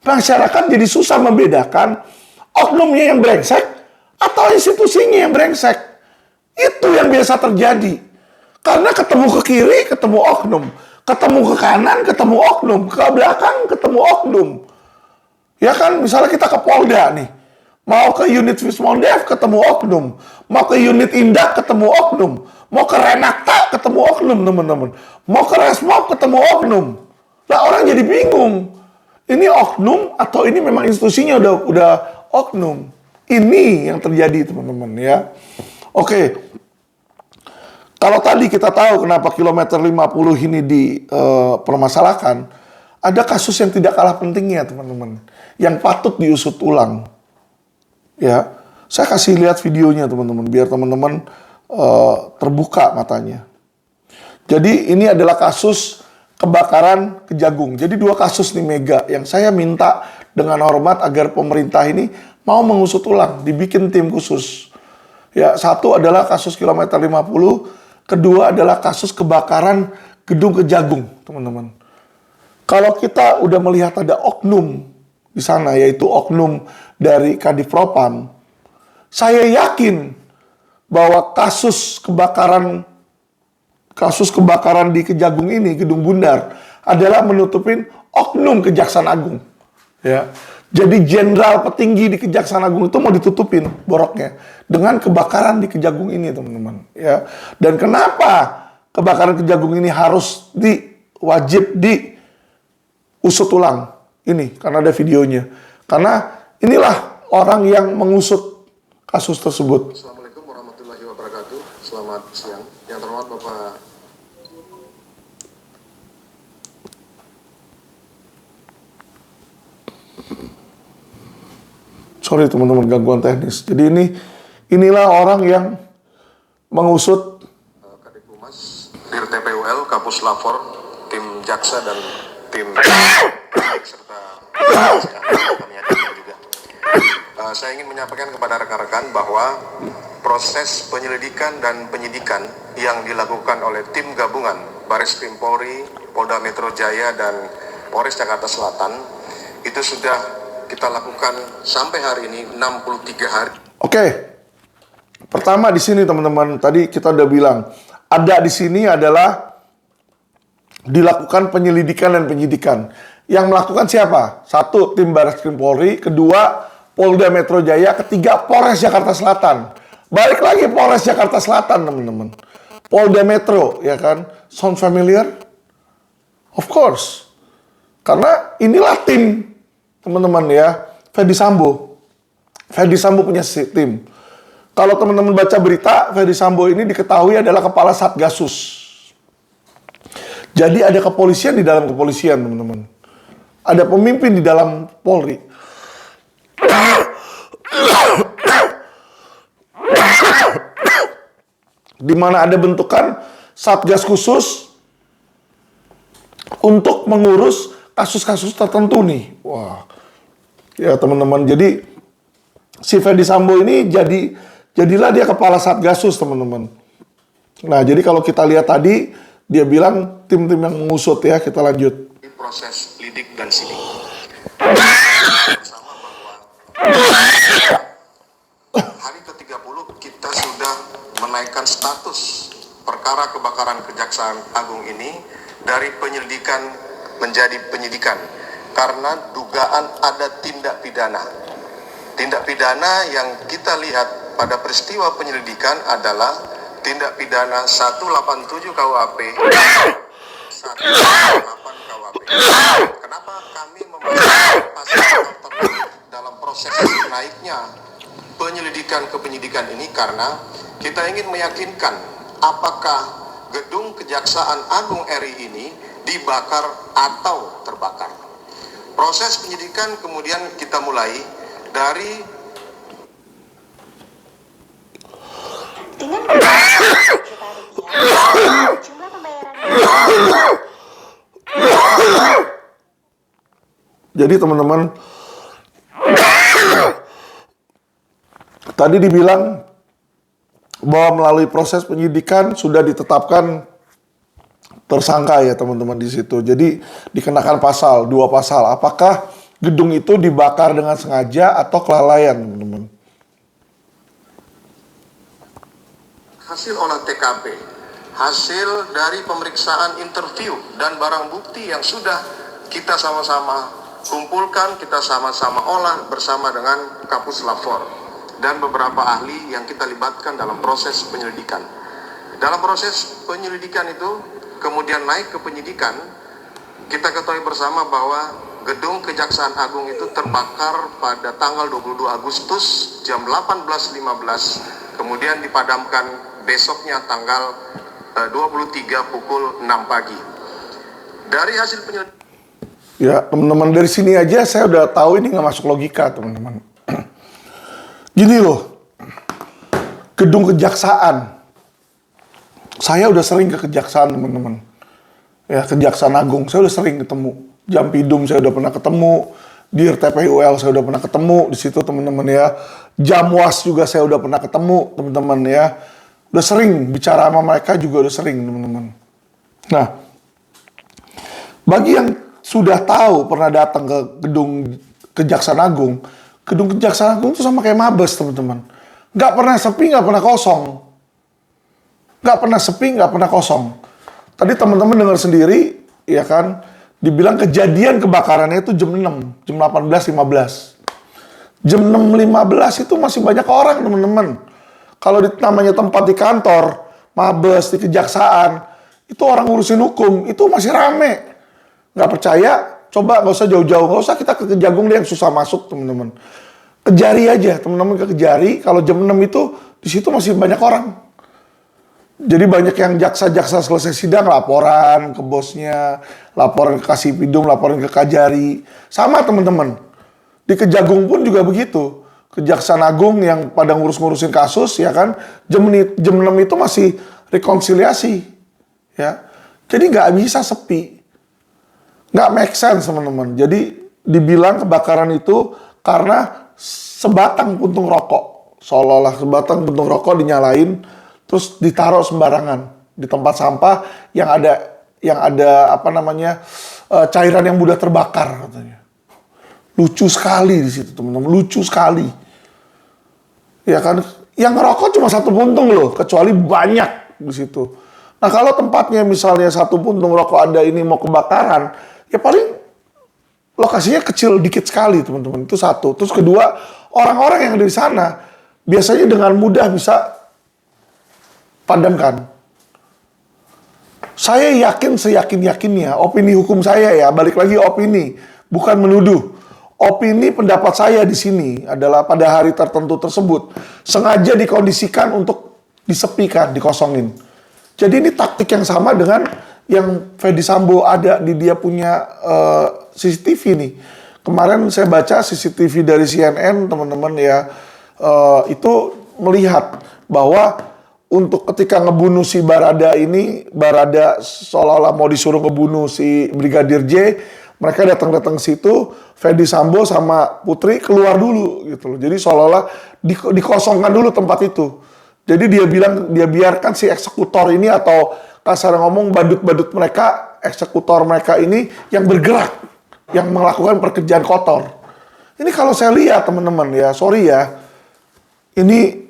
masyarakat jadi susah membedakan oknumnya yang brengsek atau institusinya yang brengsek. Itu yang biasa terjadi. Karena ketemu ke kiri, ketemu oknum. Ketemu ke kanan, ketemu oknum. Ke belakang, ketemu oknum. Ya kan, misalnya kita ke Polda nih. Mau ke unit Vismondev, ketemu oknum. Mau ke unit Indak, ketemu oknum. Mau ke Renakta, ketemu oknum, teman-teman. Mau ke Resmob, ketemu oknum. Nah, orang jadi bingung. Ini oknum atau ini memang institusinya udah oknum. Ini yang terjadi, teman-teman ya. Oke. Kalau tadi kita tahu kenapa kilometer 50 ini dipermasalahkan, ada kasus yang tidak kalah pentingnya, teman-teman, yang patut diusut ulang. Ya, saya kasih lihat videonya, teman-teman, biar teman-teman terbuka matanya. Jadi ini adalah kasus kebakaran Kejagung. Jadi dua kasus nih Mega yang saya minta dengan hormat agar pemerintah ini mau mengusut ulang, dibikin tim khusus. Ya, satu adalah kasus kilometer 50, kedua adalah kasus kebakaran gedung Kejagung, teman-teman. Kalau kita udah melihat ada oknum di sana, yaitu oknum dari Kadif Propam, saya yakin bahwa kasus kebakaran di Kejagung ini, Gedung Bundar, adalah menutupin oknum Kejaksaan Agung. Ya. Jadi jenderal petinggi di Kejaksaan Agung itu mau ditutupin boroknya dengan kebakaran di Kejagung ini, teman-teman. Ya. Dan kenapa kebakaran Kejagung ini harus wajib diusut ulang? Ini karena ada videonya. Karena inilah orang yang mengusut kasus tersebut. Assalamualaikum warahmatullahi wabarakatuh. Selamat siang. Yang terhormat Bapak. Sorry teman-teman, gangguan teknis. Jadi inilah orang yang mengusut Kadif Humas, Dir TPUL, Kapus Lapor, tim Jaksa dan tim serta kami hadirkan juga. Saya ingin menyampaikan kepada rekan-rekan bahwa proses penyelidikan dan penyidikan yang dilakukan oleh tim gabungan Bareskrim Polri, Polda Metro Jaya dan Polres Jakarta Selatan itu sudah kita lakukan sampai hari ini 63 hari. Oke. Pertama di sini teman-teman, tadi kita udah bilang, ada di sini adalah dilakukan penyelidikan dan penyidikan. Yang melakukan siapa? Satu, tim Bareskrim Polri, kedua, Polda Metro Jaya, ketiga, Polres Jakarta Selatan. Balik lagi Polres Jakarta Selatan, teman-teman. Polda Metro, ya kan? Sound familiar? Of course. Karena inilah tim, teman-teman ya, Ferdy Sambo. Ferdy Sambo punya tim. Kalau teman-teman baca berita, Ferdy Sambo ini diketahui adalah kepala Satgasus. Jadi ada kepolisian di dalam kepolisian, teman-teman. Ada pemimpin di dalam Polri. Di mana ada bentukan Satgas khusus untuk mengurus kasus-kasus tertentu nih. Wah. Ya teman-teman, jadi si Ferdy Sambo ini jadilah dia kepala Satgasus, teman-teman. Nah, jadi kalau kita lihat tadi, dia bilang tim-tim yang mengusut ya, kita lanjut. Proses lidik dan sidik. Bersama bahwa hari ke-30 kita sudah menaikkan status perkara kebakaran Kejaksaan Agung ini dari penyelidikan menjadi penyidikan karena dugaan ada tindak pidana. Tindak pidana yang kita lihat pada peristiwa penyelidikan adalah tindak pidana 187 KUHP, 188 KUHP. Kenapa kami membahas pasal tertentu dalam proses naiknya penyelidikan ke penyidikan ini? Karena kita ingin meyakinkan apakah gedung Kejaksaan Agung RI ini dibakar atau terbakar. Proses penyidikan kemudian kita mulai dari dengan jumlah pembayaran. Jadi teman-teman, tadi dibilang bahwa melalui proses penyidikan sudah ditetapkan tersangka ya teman-teman di situ. Jadi dikenakan dua pasal. Apakah gedung itu dibakar dengan sengaja atau kelalaian, teman-teman? hasil olah TKP, hasil dari pemeriksaan interview dan barang bukti yang sudah kita sama-sama kumpulkan, kita sama-sama olah bersama dengan Kapus Lapor dan beberapa ahli yang kita libatkan dalam proses penyelidikan. Dalam proses penyelidikan itu kemudian naik ke penyidikan, kita ketahui bersama bahwa gedung Kejaksaan Agung itu terbakar pada tanggal 22 Agustus jam 18.15, kemudian dipadamkan besoknya tanggal 23 pukul 6 pagi. Dari hasil penyelidikan, ya teman-teman, dari sini aja saya udah tahu ini nggak masuk logika, teman-teman. Gini loh, gedung kejaksaan Saya udah sering ke Kejaksaan, teman-teman. Ya, Kejaksaan Agung, saya udah sering ketemu. Jampidum saya udah pernah ketemu. Dir TPUL saya udah pernah ketemu di situ, teman-teman ya. Jamwas juga saya udah pernah ketemu, teman-teman ya. Udah sering bicara sama mereka juga udah sering, teman-teman. Nah, bagi yang sudah tahu pernah datang ke gedung Kejaksaan Agung, gedung Kejaksaan Agung itu sama kayak Mabes, teman-teman. Nggak pernah sepi, nggak pernah kosong. Nggak pernah sepi, nggak pernah kosong. Tadi teman-teman dengar sendiri, ya kan, dibilang kejadian kebakarannya itu jam 6, jam 18.15. Jam 6.15 itu masih banyak orang, teman-teman. Kalau namanya tempat di kantor, Mabes, di Kejaksaan, itu orang ngurusin hukum, itu masih rame. Nggak percaya, coba nggak usah jauh-jauh, nggak usah kita ke Kejagung deh yang susah masuk, teman-teman. Kejari aja, teman-teman ke Kejari, kalau jam 6 itu, di situ masih banyak orang. Jadi banyak yang jaksa-jaksa selesai sidang laporan ke bosnya, laporan ke Kasipidum, laporan ke Kajari. Sama teman-teman. Di Kejagung pun juga begitu. Kejaksaan Agung yang pada ngurus-ngurusin kasus, ya kan, jam 6 itu masih rekonsiliasi. Ya. Jadi nggak bisa sepi. Nggak make sense, teman-teman. Jadi dibilang kebakaran itu karena sebatang puntung rokok. Seolah-olah sebatang puntung rokok dinyalain, terus ditaruh sembarangan di tempat sampah yang ada apa namanya cairan yang mudah terbakar katanya. Lucu sekali di situ, teman-teman, lucu sekali. Ya kan, yang ngerokok cuma satu puntung loh, kecuali banyak di situ. Nah kalau tempatnya misalnya satu puntung rokok ada ini mau kebakaran, ya paling lokasinya kecil dikit sekali, teman-teman. Itu satu. Terus kedua, orang-orang yang ada di sana biasanya dengan mudah bisa padamkan. Saya yakin seyakin-yakinnya, opini hukum saya ya, balik lagi opini, bukan menuduh. Opini pendapat saya di sini adalah pada hari tertentu tersebut sengaja dikondisikan untuk disepikan, dikosongin. Jadi ini taktik yang sama dengan yang Fedy Sambo ada di dia punya CCTV nih. Kemarin saya baca CCTV dari CNN, teman-teman ya, itu melihat bahwa untuk ketika ngebunuh si Barada ini, Barada seolah-olah mau disuruh ngebunuh si Brigadir J, mereka datang situ, Fedy Sambo sama Putri keluar dulu gitu loh. Jadi seolah-olah dikosongkan dulu tempat itu. Jadi dia biarkan si eksekutor ini atau kasar ngomong badut-badut mereka, eksekutor mereka ini yang bergerak, yang melakukan pekerjaan kotor. Ini kalau saya lihat teman-teman ya, sorry ya, ini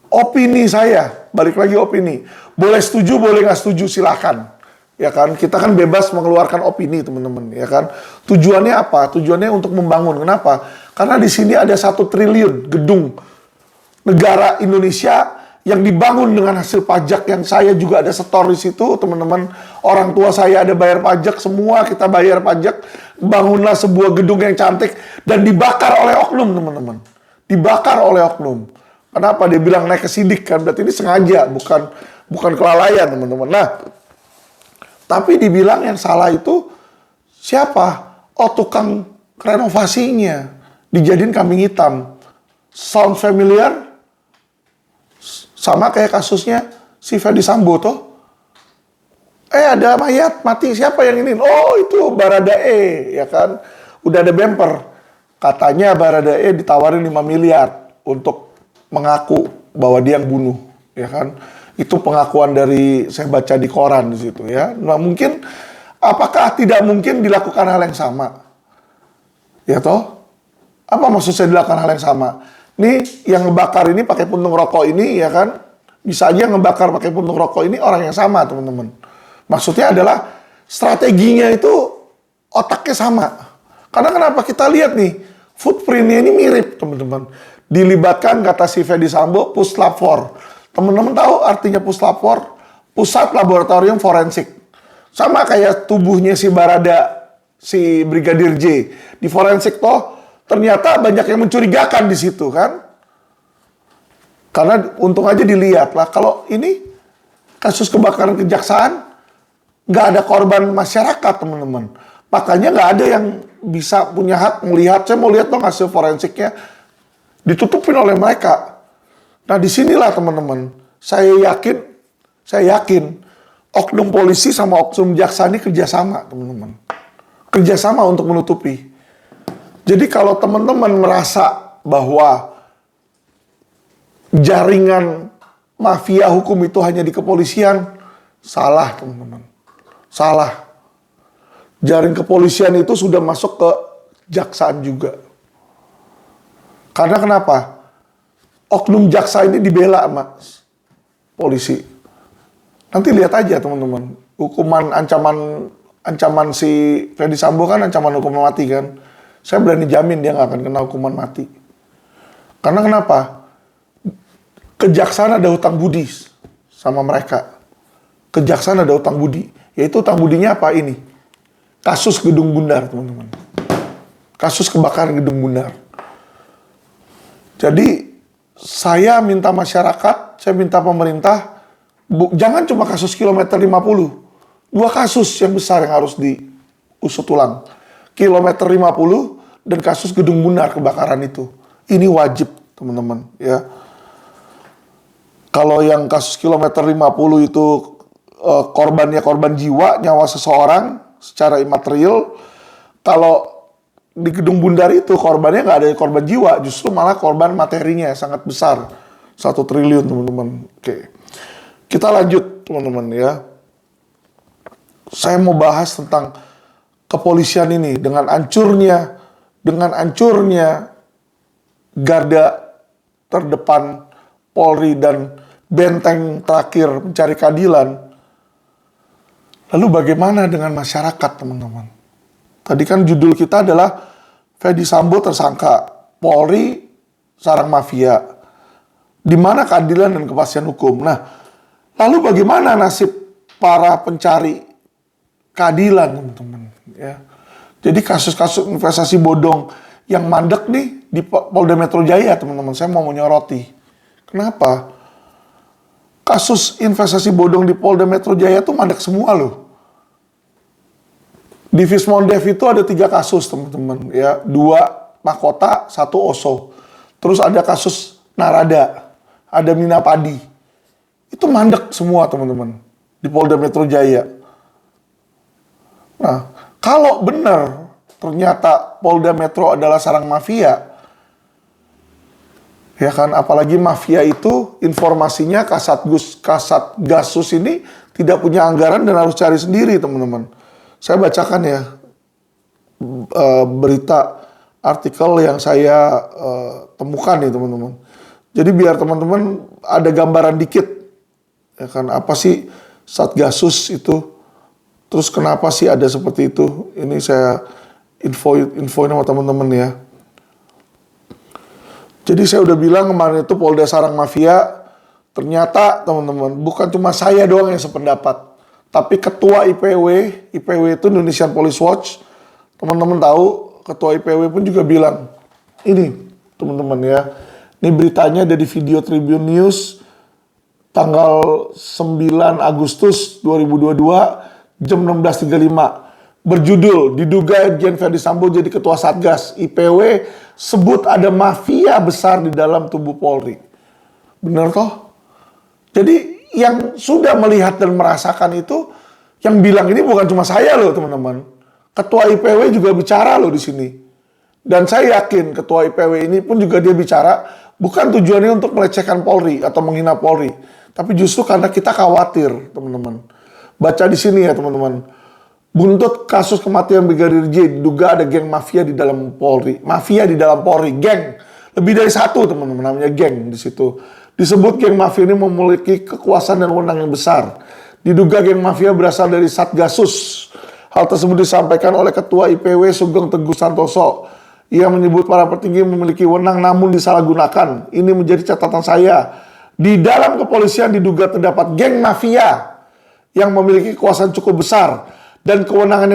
opini saya, balik lagi opini. Boleh setuju, boleh nggak setuju, silakan. Ya kan, kita kan bebas mengeluarkan opini, teman-teman. Ya kan, tujuannya apa? Tujuannya untuk membangun. Kenapa? Karena di sini ada 1 triliun gedung negara Indonesia yang dibangun dengan hasil pajak yang saya juga ada setor di situ, teman-teman. Orang tua saya ada bayar pajak, semua kita bayar pajak. Bangunlah sebuah gedung yang cantik dan dibakar oleh oknum, teman-teman. Dibakar oleh oknum. Kenapa dia bilang naik ke sidik kan? Berarti ini sengaja, bukan kelalaian, teman-teman. Nah, tapi dibilang yang salah itu siapa? Oh, tukang renovasinya dijadiin kambing hitam. Sound familiar? Sama kayak kasusnya si Fedy Sambo toh. Ada mayat mati, siapa yang ini? Oh, itu Baradae, ya kan? Udah ada bumper. Katanya Baradae ditawarin 5 miliar untuk mengaku bahwa dia yang bunuh, ya kan? Itu pengakuan dari saya baca di koran di situ ya. Nah, mungkin apakah tidak mungkin dilakukan hal yang sama? Ya toh? Apa maksud saya dilakukan hal yang sama? Nih yang ngebakar ini pakai puntung rokok ini ya kan? Bisa aja ngebakar pakai puntung rokok ini orang yang sama, teman-teman. Maksudnya adalah strateginya itu otaknya sama. Karena kenapa kita lihat nih, footprintnya ini mirip, teman-teman. Dilibatkan kata si Fedy Sambo Puslap 4. Teman-teman tahu artinya Puslap 4? Pusat Laboratorium Forensik. Sama kayak tubuhnya si Barada, si Brigadir J. Di forensik toh ternyata banyak yang mencurigakan di situ kan. Karena untung aja dilihat lah. Kalau ini kasus kebakaran Kejaksaan nggak ada korban masyarakat, teman-teman. Makanya nggak ada yang bisa punya hak melihat. Saya mau lihat dong hasil forensiknya. Ditutupin oleh mereka. Nah disinilah teman-teman, saya yakin Saya yakin oknum polisi sama oknum jaksa ini kerjasama, teman-teman. Kerjasama untuk menutupi. Jadi kalau teman-teman merasa bahwa jaringan mafia hukum itu hanya di kepolisian, salah, teman-teman. Salah. Jaring kepolisian itu sudah masuk ke jaksaan juga. Karena kenapa? Oknum jaksa ini dibela sama polisi. Nanti lihat aja teman-teman. Hukuman ancaman si Ferdy Sambo kan ancaman hukuman mati kan. Saya berani jamin dia nggak akan kena hukuman mati. Karena kenapa? Kejaksaan ada hutang budi sama mereka. Kejaksaan ada hutang budi. Yaitu hutang budinya apa ini? Kasus Gedung Bundar, teman-teman. Kasus kebakaran Gedung Bundar. Jadi saya minta masyarakat, saya minta pemerintah, jangan cuma kasus kilometer 50. Dua kasus yang besar yang harus diusut ulang. Kilometer 50 dan kasus Gedung Bundar kebakaran itu. Ini wajib, teman-teman, ya. Kalau yang kasus kilometer 50 itu korbannya korban jiwa, nyawa seseorang secara imaterial. Kalau di Gedung Bundar itu korbannya nggak ada korban jiwa, justru malah korban materinya sangat besar. 1 triliun, teman-teman. Oke. Kita lanjut, teman-teman, ya. Saya mau bahas tentang kepolisian ini dengan hancurnya garda terdepan Polri dan benteng terakhir mencari keadilan. Lalu bagaimana dengan masyarakat, teman-teman? Tadi kan judul kita adalah Ferdy Sambo tersangka, Polri sarang mafia. Di mana keadilan dan kepastian hukum? Nah, lalu bagaimana nasib para pencari keadilan, teman-teman? Ya. Jadi kasus-kasus investasi bodong yang mandek nih di Polda Metro Jaya, teman-teman. Saya mau menyoroti. Kenapa? Kasus investasi bodong di Polda Metro Jaya tuh mandek semua loh. Di Vismondev itu ada 3 kasus, teman-teman, ya. 2 Mahkota, 1 Oso. Terus ada kasus Narada, ada Mina Padi. Itu mandek semua, teman-teman, di Polda Metro Jaya. Nah, kalau benar ternyata Polda Metro adalah sarang mafia, ya kan, apalagi mafia itu informasinya Kasatgasus ini tidak punya anggaran dan harus cari sendiri, teman-teman. Saya bacakan ya berita artikel yang saya temukan nih, teman-teman. Jadi biar teman-teman ada gambaran dikit, ya kan, apa sih Satgasus itu, terus kenapa sih ada seperti itu. Ini saya infoin sama teman-teman ya. Jadi saya udah bilang kemarin itu Polda sarang mafia. Ternyata teman-teman, bukan cuma saya doang yang sependapat. Tapi ketua IPW itu Indonesian Police Watch, teman-teman tahu, ketua IPW pun juga bilang, ini teman-teman ya, ini beritanya ada di Video Tribun News, tanggal 9 Agustus 2022, jam 16.35. Berjudul, diduga Irjen Ferdy Sambo jadi ketua Satgas, IPW sebut ada mafia besar di dalam tubuh Polri. Benar toh? Jadi yang sudah melihat dan merasakan itu, yang bilang ini bukan cuma saya loh, teman-teman. Ketua IPW juga bicara loh di sini. Dan saya yakin ketua IPW ini pun juga dia bicara bukan tujuannya untuk melecehkan Polri atau menghina Polri, tapi justru karena kita khawatir, teman-teman. Baca di sini ya, teman-teman. Buntut kasus kematian Brigadir J, diduga ada geng mafia di dalam Polri. Mafia di dalam Polri, geng. Lebih dari 1, teman-teman, namanya geng di situ. Disebut geng mafia ini memiliki kekuasaan dan wewenang yang besar. Diduga geng mafia berasal dari Satgasus. Hal tersebut disampaikan oleh Ketua IPW Sugeng Teguh Santoso. Ia menyebut para petinggi memiliki wewenang namun disalahgunakan. Ini menjadi catatan saya. Di dalam kepolisian diduga terdapat geng mafia yang memiliki kekuasaan cukup besar. Dan kewenangan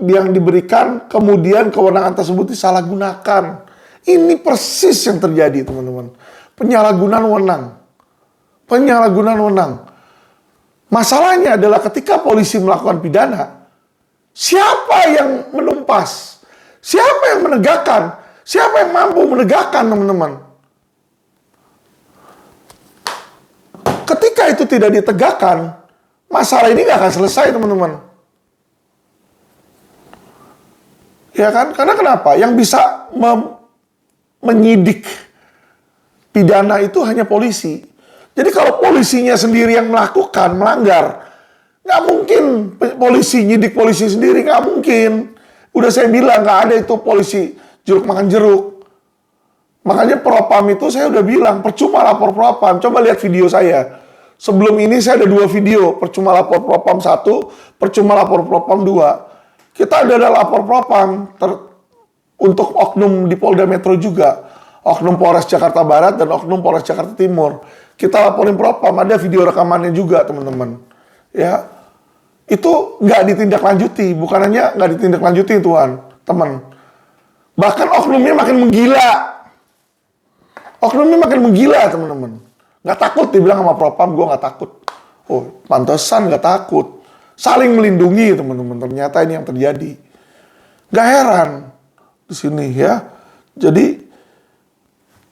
yang diberikan, kemudian kewenangan tersebut disalahgunakan. Ini persis yang terjadi, teman-teman. Penyalahgunaan wewenang. Penyalahgunaan wewenang. Masalahnya adalah ketika polisi melakukan pidana, siapa yang menumpas? Siapa yang menegakkan? Siapa yang mampu menegakkan, teman-teman? Ketika itu tidak ditegakkan, masalah ini nggak akan selesai, teman-teman. Ya kan? Karena kenapa? Yang bisa menyidik pidana itu hanya polisi. Jadi kalau polisinya sendiri yang melakukan, melanggar, nggak mungkin polisi nyidik polisi sendiri, nggak mungkin. Udah saya bilang nggak ada itu polisi jeruk makan jeruk. Makanya propam itu saya udah bilang percuma lapor propam. Coba lihat video saya. Sebelum ini saya ada 2 video, percuma lapor propam 1, percuma lapor propam 2. Kita ada lapor propam untuk oknum di Polda Metro juga, oknum Polres Jakarta Barat dan oknum Polres Jakarta Timur. Kita laporin propam, ada video rekamannya juga, teman-teman. Ya, itu nggak ditindaklanjuti, bukan hanya nggak ditindaklanjuti, teman. Bahkan oknumnya makin menggila. Oknumnya makin menggila, teman-teman. Nggak takut dibilang sama propam, gue nggak takut. Oh, pantesan nggak takut. Saling melindungi, teman-teman. Ternyata ini yang terjadi. Nggak heran di sini ya. Jadi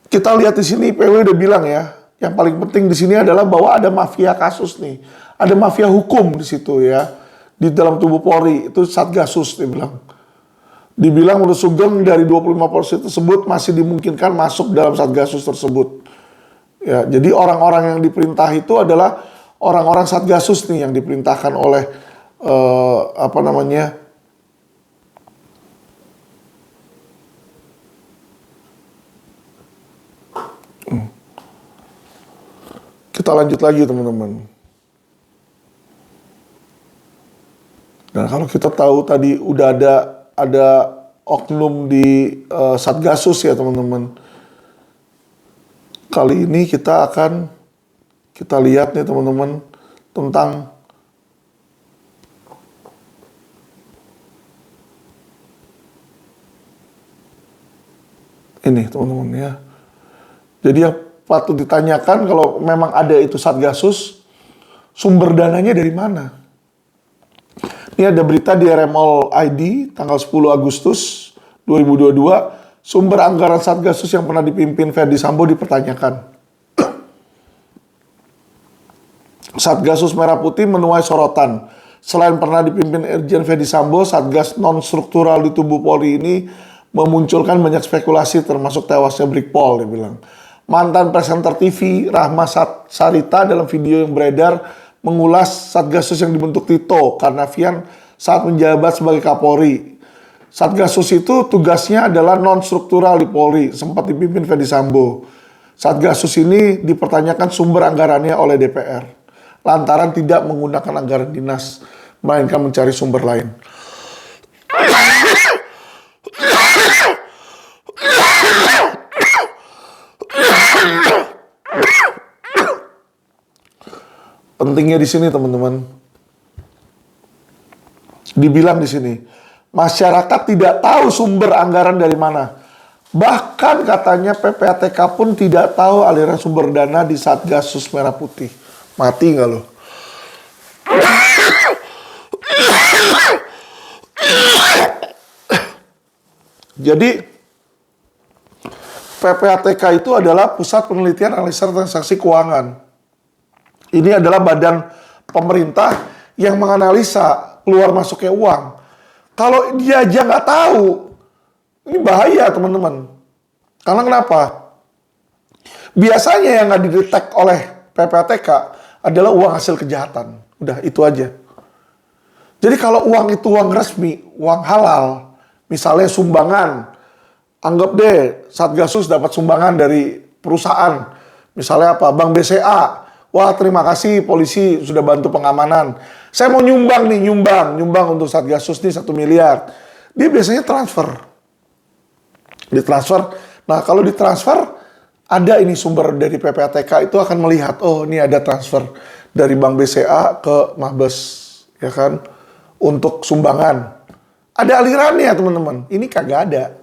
kita lihat di sini PW udah bilang ya, yang paling penting di sini adalah bahwa ada mafia kasus nih, ada mafia hukum di situ ya, di dalam tubuh Polri itu Satgasus dibilang. Dibilang menurut Sugeng dari 25% tersebut masih dimungkinkan masuk dalam Satgasus tersebut. Ya, jadi orang-orang yang diperintah itu adalah orang-orang Satgasus nih yang diperintahkan oleh Kita lanjut lagi, teman-teman. Nah, kalau kita tahu tadi udah ada oknum di Satgasus ya, teman-teman. Kali ini kita lihat nih, teman-teman, tentang ini, teman-teman ya. Jadi yang patut ditanyakan kalau memang ada itu Satgasus, sumber dananya dari mana? Ini ada berita di RMOL ID tanggal 10 Agustus 2022, sumber anggaran Satgasus yang pernah dipimpin Ferdi Sambo dipertanyakan. Satgasus Merah Putih menuai sorotan. Selain pernah dipimpin Irjen Ferdi Sambo, Satgas non-struktural di tubuh Polri ini memunculkan banyak spekulasi termasuk tewasnya Brigpol, dia bilang. Mantan presenter TV Rahma Sarita dalam video yang beredar mengulas Satgasus yang dibentuk Tito Karnavian saat menjabat sebagai Kapolri. Satgasus itu tugasnya adalah non-struktural di Polri, sempat dipimpin Ferdi Sambo. Satgasus ini dipertanyakan sumber anggarannya oleh DPR, lantaran tidak menggunakan anggaran dinas, melainkan mencari sumber lain. Pentingnya di sini, teman-teman, dibilang di sini, masyarakat tidak tahu sumber anggaran dari mana. Bahkan katanya PPATK pun tidak tahu aliran sumber dana di Satgasus Merah Putih. Mati nggak lo? Jadi PPATK itu adalah Pusat Penelitian Analisa Transaksi Keuangan. Ini adalah badan pemerintah yang menganalisa keluar masuknya uang. Kalau dia aja nggak tahu, ini bahaya, teman-teman. Karena kenapa? Biasanya yang nggak didetek oleh PPATK adalah uang hasil kejahatan. Udah, itu aja. Jadi kalau uang itu uang resmi, uang halal, misalnya sumbangan, anggap deh Satgasus dapat sumbangan dari perusahaan, misalnya apa, Bank BCA. Wah, terima kasih polisi sudah bantu pengamanan. Saya mau nyumbang nih, nyumbang untuk Satgasus nih 1 miliar. Dia biasanya transfer. Ditransfer. Nah, kalau ditransfer, ada ini sumber dari PPATK itu akan melihat, oh ini ada transfer dari Bank BCA ke Mabes, ya kan, untuk sumbangan. Ada alirannya, teman-teman. Ini kagak ada.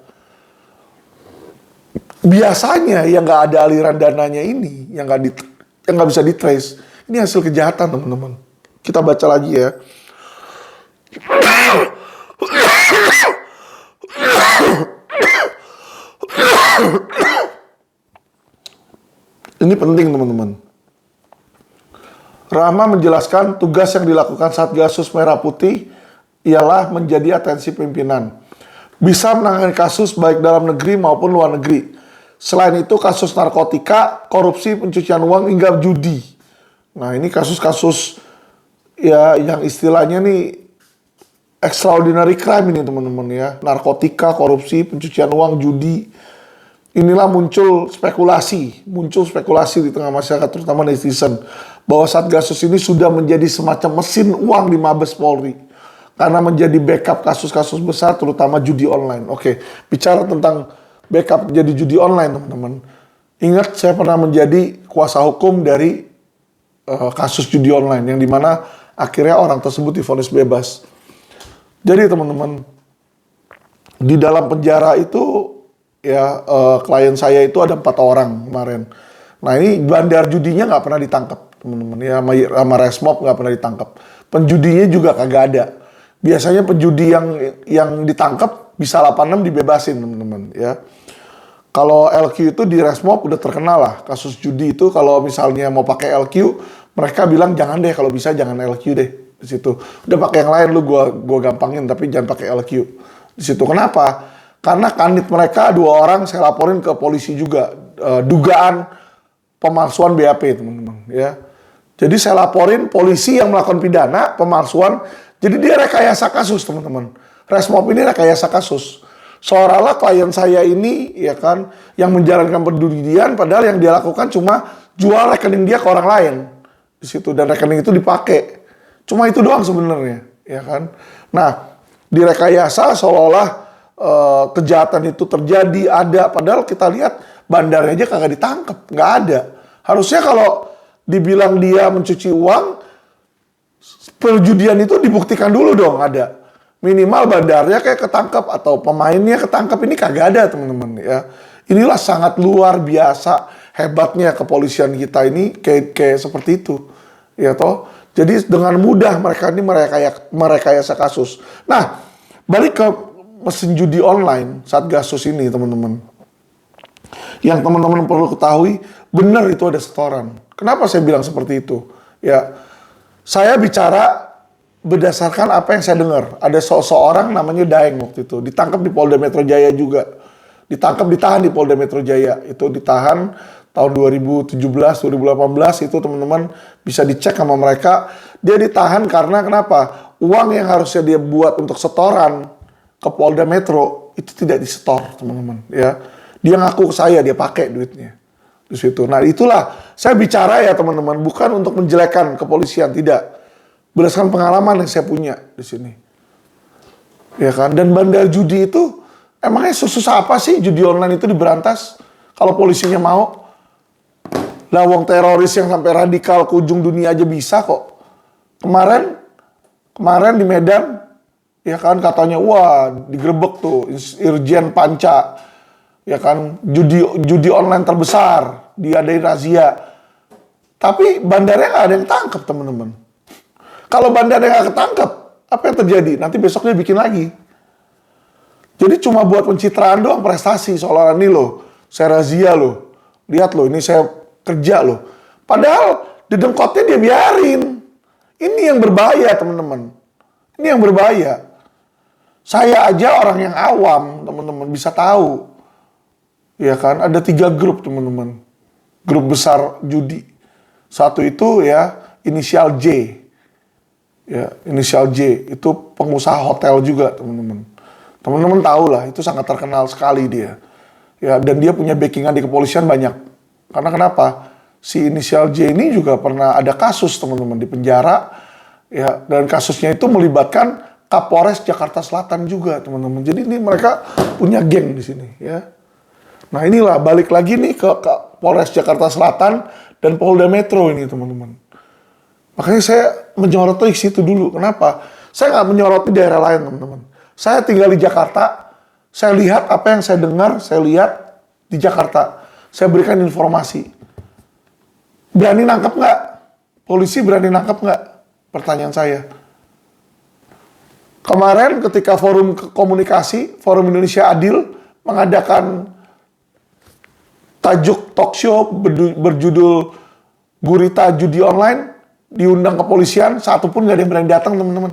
Biasanya yang nggak ada aliran dananya ini, yang nggak bisa ditrace, ini hasil kejahatan, teman-teman. Kita baca lagi ya. Ini penting, teman-teman. Rahma menjelaskan tugas yang dilakukan Satgasus Merah Putih ialah menjadi atensi pimpinan. Bisa menangani kasus baik dalam negeri maupun luar negeri. Selain itu kasus narkotika, korupsi, pencucian uang hingga judi. Nah ini kasus-kasus ya yang istilahnya nih extraordinary crime ini teman-teman ya. Narkotika, korupsi, pencucian uang, judi. Inilah muncul spekulasi di tengah masyarakat terutama netizen bahwa Satgasus ini sudah menjadi semacam mesin uang di Mabes Polri karena menjadi backup kasus-kasus besar terutama judi online. Oke, bicara tentang backup jadi judi online teman-teman. Ingat saya pernah menjadi kuasa hukum dari kasus judi online yang dimana akhirnya orang tersebut divonis bebas. Jadi teman-teman di dalam penjara itu ya klien saya itu ada 4 orang kemarin. Nah ini bandar judinya nggak pernah ditangkap teman-teman ya, sama Resmob nggak pernah ditangkap. Penjudinya juga kagak ada. Biasanya penjudi yang ditangkap bisa 86 dibebasin teman-teman ya. Kalau LQ itu di Resmob udah terkenal lah kasus judi itu, kalau misalnya mau pakai LQ mereka bilang jangan deh, kalau bisa jangan LQ deh di situ. Udah pakai yang lain lu gua gampangin tapi jangan pakai LQ di situ. Kenapa? Karena kanit mereka 2 orang saya laporin ke polisi juga dugaan pemalsuan BAP teman-teman ya. Jadi saya laporin polisi yang melakukan pidana pemalsuan. Jadi dia rekayasa kasus teman-teman. Resmob ini rekayasa kasus. Seolah-olah klien saya ini ya kan yang menjalankan penjudian padahal yang dia lakukan cuma jual rekening dia ke orang lain di situ dan rekening itu dipakai. Cuma itu doang sebenarnya ya kan. Nah, direkayasa seolah-olah kejahatan itu terjadi ada padahal kita lihat bandarnya aja kagak ditangkap, nggak ada. Harusnya kalau dibilang dia mencuci uang, perjudian itu dibuktikan dulu dong ada. Minimal bandarnya kayak ketangkap atau pemainnya ketangkap, ini kagak ada teman-teman ya. Inilah sangat luar biasa hebatnya kepolisian kita ini kayak seperti itu. Ya toh. Jadi dengan mudah mereka ini merekayasa kasus. Nah, balik ke mesin judi online Satgasus ini teman-teman. Yang teman-teman perlu ketahui, benar itu ada setoran. Kenapa saya bilang seperti itu? Ya, saya bicara berdasarkan apa yang saya dengar. Ada seorang namanya Daeng waktu itu. Ditangkap di Polda Metro Jaya juga. Ditahan di Polda Metro Jaya. Itu ditahan tahun 2017, 2018 itu teman-teman bisa dicek sama mereka. Dia ditahan karena kenapa? Uang yang harusnya dia buat untuk setoran ke Polda Metro itu tidak disetor teman-teman. Ya, dia ngaku ke saya dia pakai duitnya di situ. Nah itulah saya bicara ya teman-teman, bukan untuk menjelekkan kepolisian, tidak. Berdasarkan pengalaman yang saya punya di sini. Ya kan? Dan bandar judi itu emangnya susah apa sih judi online itu diberantas? Kalau polisinya mau. Lah wong teroris yang sampai radikal ke ujung dunia aja bisa kok. Kemarin di Medan ya kan katanya wah digerebek tuh Irjen Panca. Ya kan judi online terbesar, diadain razia. Tapi bandarnya nggak ada yang tangkap teman-teman. Kalau bandarnya nggak ketangkep, apa yang terjadi? Nanti besok dia bikin lagi. Jadi cuma buat pencitraan doang prestasi. Seolah-olah nih loh, saya razia loh. Lihat loh, ini saya kerja loh. Padahal dedengkotnya dia biarin. Ini yang berbahaya teman-teman. Ini yang berbahaya. Saya aja orang yang awam teman-teman bisa tahu. Ya kan, ada 3 grup teman-teman. Grup besar judi. Satu itu ya inisial J. Ya, inisial J itu pengusaha hotel juga teman-teman. Teman-teman tahu lah itu sangat terkenal sekali dia. Ya, dan dia punya backingan di kepolisian banyak. Karena kenapa? Si inisial J ini juga pernah ada kasus teman-teman di penjara. Ya, dan kasusnya itu melibatkan Kapolres Jakarta Selatan juga teman-teman. Jadi ini mereka punya geng di sini ya. Nah inilah balik lagi nih ke Polres Jakarta Selatan dan Polda Metro ini teman-teman. Makanya saya menyorot di situ dulu. Kenapa? Saya nggak menyoroti daerah lain teman-teman. Saya tinggal di Jakarta. Saya lihat apa yang saya dengar, saya lihat di Jakarta. Saya berikan informasi. Berani nangkep nggak? Polisi berani nangkep nggak? Pertanyaan saya. Kemarin ketika forum komunikasi, Forum Indonesia Adil mengadakan tajuk talk show berjudul Gurita Judi Online, diundang kepolisian, satu pun nggak ada yang berani datang, teman-teman.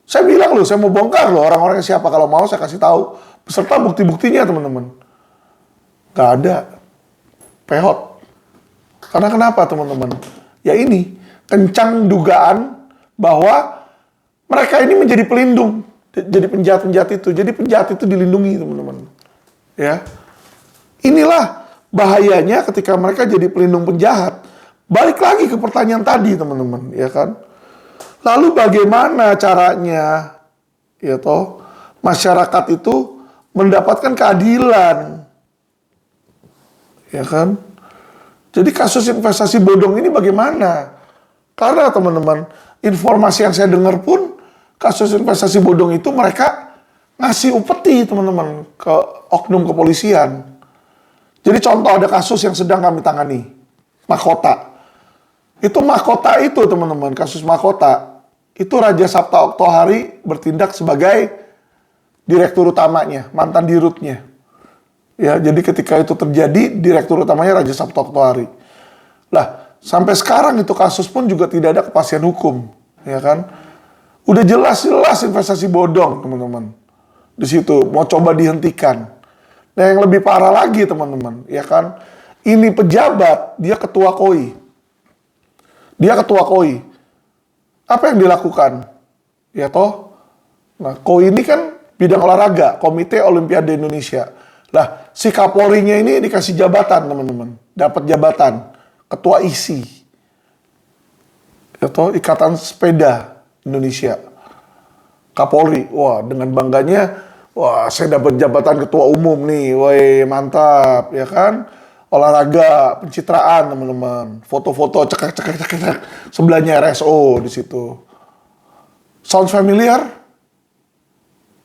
Saya bilang loh, saya mau bongkar loh orang-orangnya siapa. Kalau mau saya kasih tahu beserta bukti-buktinya, teman-teman. Nggak ada. Pehot. Karena kenapa, teman-teman? Ya ini, kencang dugaan bahwa mereka ini menjadi pelindung, jadi penjahat-penjahat itu. Jadi penjahat itu dilindungi, teman-teman. Ya. Inilah bahayanya ketika mereka jadi pelindung penjahat. Balik lagi ke pertanyaan tadi, teman-teman, ya kan? Lalu bagaimana caranya, ya toh, masyarakat itu mendapatkan keadilan, ya kan? Jadi kasus investasi bodong ini bagaimana? Karena teman-teman, informasi yang saya dengar pun, kasus investasi bodong itu mereka ngasih upeti, teman-teman, ke oknum kepolisian. Jadi contoh ada kasus yang sedang kami tangani, Mahkota. Itu Mahkota itu, teman-teman, kasus Mahkota. Itu Raja Sabta Oktohari bertindak sebagai direktur utamanya, mantan dirutnya. Ya, jadi ketika itu terjadi, direktur utamanya Raja Sabta Oktohari. Lah, sampai sekarang itu kasus pun juga tidak ada kepastian hukum, ya kan? Udah jelas-jelas investasi bodong, teman-teman. Di situ mau coba dihentikan. Nah, yang lebih parah lagi, teman-teman, ya kan? Ini pejabat, dia ketua KOI. Dia ketua KOI. Apa yang dilakukan? Ya toh? Nah, KOI ini kan bidang olahraga, Komite Olimpiade Indonesia. Lah, si Kapolrinya ini dikasih jabatan, teman-teman. Dapat jabatan. Ketua ISI. Ya toh? Ikatan Sepeda Indonesia. Kapolri. Wah, dengan bangganya, wah, saya dapat jabatan ketua umum nih. Woi, mantap, ya kan? Olahraga, pencitraan, teman-teman. Foto-foto, cekek. Sebelahnya RSO di situ. Sounds familiar?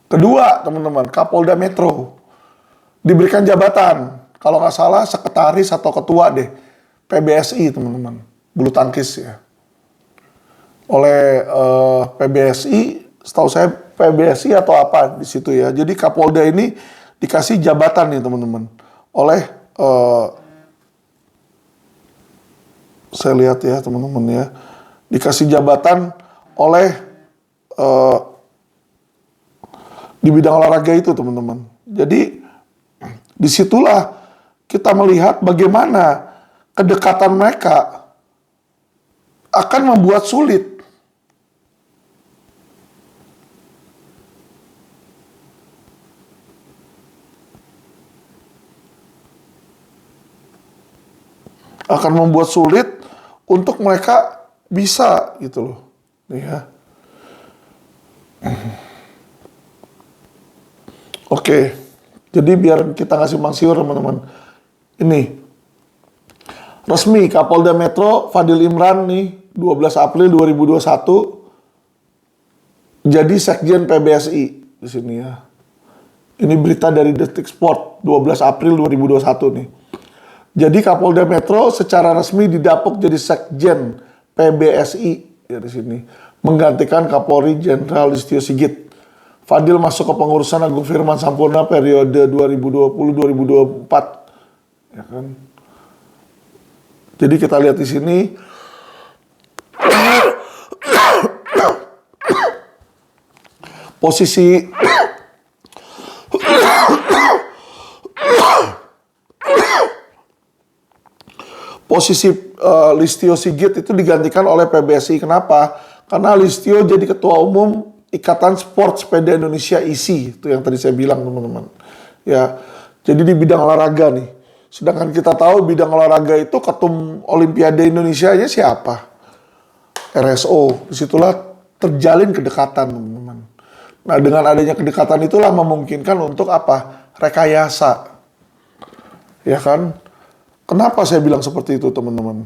Kedua, teman-teman, Kapolda Metro. Diberikan jabatan, kalau nggak salah sekretaris atau ketua deh, PBSI, teman-teman. Bulu tangkis ya. Oleh PBSI, setahu saya PBSI atau apa di situ ya. Jadi Kapolda ini dikasih jabatan nih, teman-teman. Oleh saya lihat ya, teman-teman ya, dikasih jabatan oleh di bidang olahraga itu, teman-teman. Jadi disitulah kita melihat bagaimana kedekatan mereka akan membuat sulit untuk mereka bisa gitu loh, ya. Oke, jadi biar kita ngasih mangsiur, teman-teman. Ini resmi Kapolda Metro Fadil Imran nih 12 April 2021 jadi Sekjen PBSI di sini ya. Ini berita dari Detik Sport 12 April 2021 nih. Jadi Kapolda Metro secara resmi didapuk jadi Sekjen PBSI ya di sini, menggantikan Kapolri Jenderal Listio Sigit. Fadil masuk ke pengurusan Agung Firman Sampurna periode 2020-2024. Ya kan? Jadi kita lihat di sini posisi Listio Sigit itu digantikan oleh PBSI. Kenapa? Karena Listio jadi ketua umum Ikatan Sport Sepeda Indonesia ISI, itu yang tadi saya bilang, teman-teman. Ya, jadi di bidang olahraga nih. Sedangkan kita tahu bidang olahraga itu ketum Olimpiade Indonesia-nya siapa? RSO. Disitulah terjalin kedekatan, teman-teman. Nah, dengan adanya kedekatan itulah memungkinkan untuk apa? Rekayasa. Ya kan? Kenapa saya bilang seperti itu, teman-teman?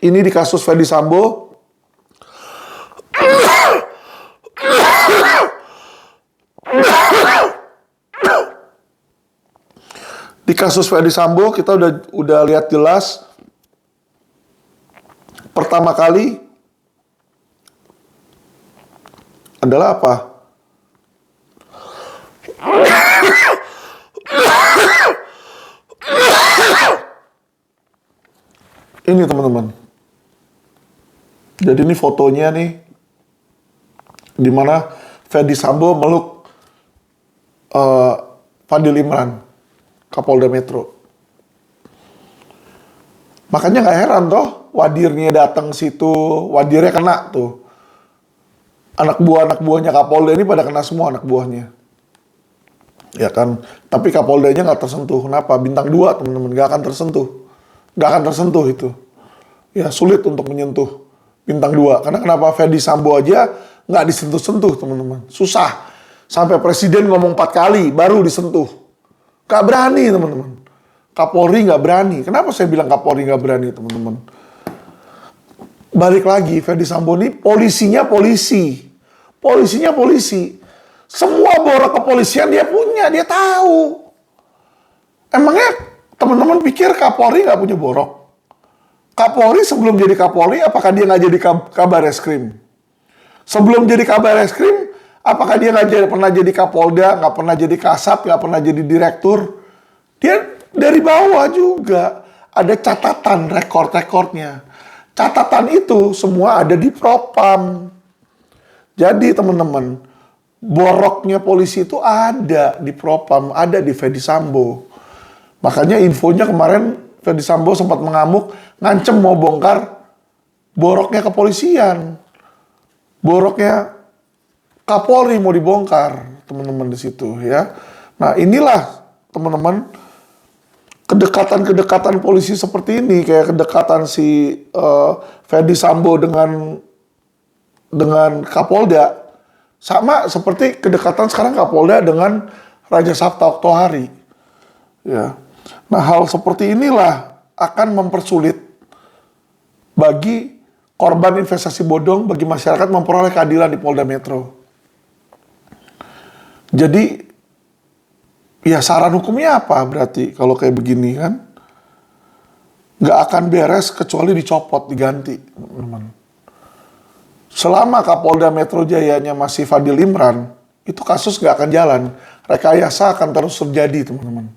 Ini di kasus Ferdy Sambo. Di kasus Ferdy Sambo kita udah lihat jelas. Pertama kali adalah apa? Ini teman-teman. Jadi ini fotonya nih, di mana Ferdy Sambo meluk Fadil Imran, Kapolda Metro. Makanya nggak heran toh, wadirnya datang situ, wadirnya kena tuh. Anak buahnya Kapolda ini pada kena semua anak buahnya. Ya kan, tapi Kapoldanya nggak tersentuh. Kenapa? Bintang 2 teman-teman, nggak akan tersentuh. Nggak akan tersentuh itu. Ya sulit untuk menyentuh bintang 2. Karena kenapa Ferdy Sambo aja nggak disentuh-sentuh teman-teman. Susah. Sampai presiden ngomong 4 kali baru disentuh. Nggak berani teman-teman. Kapolri nggak berani. Kenapa saya bilang Kapolri nggak berani teman-teman? Balik lagi, Ferdy Sambo ini polisinya polisi. Polisinya polisi. Semua borok kepolisian dia punya, dia tahu. Emangnya teman-teman pikir Kapolri nggak punya borok? Kapolri sebelum jadi Kapolri, apakah dia nggak jadi kabar eskrim? Sebelum jadi kabar eskrim, apakah dia pernah jadi Kapolda, nggak pernah jadi Kasat, nggak pernah jadi direktur? Dia dari bawah juga. Ada catatan rekor-rekornya. Catatan itu semua ada di Propam. Jadi teman-teman, boroknya polisi itu ada di Propam, ada di Ferdy Sambo. Makanya infonya kemarin Ferdy Sambo sempat mengamuk, ngancem mau bongkar boroknya kepolisian. Boroknya Kapolri mau dibongkar, teman-teman di situ ya. Nah, inilah teman-teman kedekatan-kedekatan polisi seperti ini, kayak kedekatan si Ferdy Sambo dengan Kapolda, sama seperti kedekatan sekarang Kapolda dengan Raja Sabta Oktohari. Ya. Nah, hal seperti inilah akan mempersulit bagi korban investasi bodong, bagi masyarakat memperoleh keadilan di Polda Metro. Jadi, ya saran hukumnya apa berarti kalau kayak begini kan? Nggak akan beres kecuali dicopot, diganti, teman-teman. Selama Kapolda Metro Jayanya masih Fadil Imran, itu kasus nggak akan jalan. Rekayasa akan terus terjadi, teman-teman.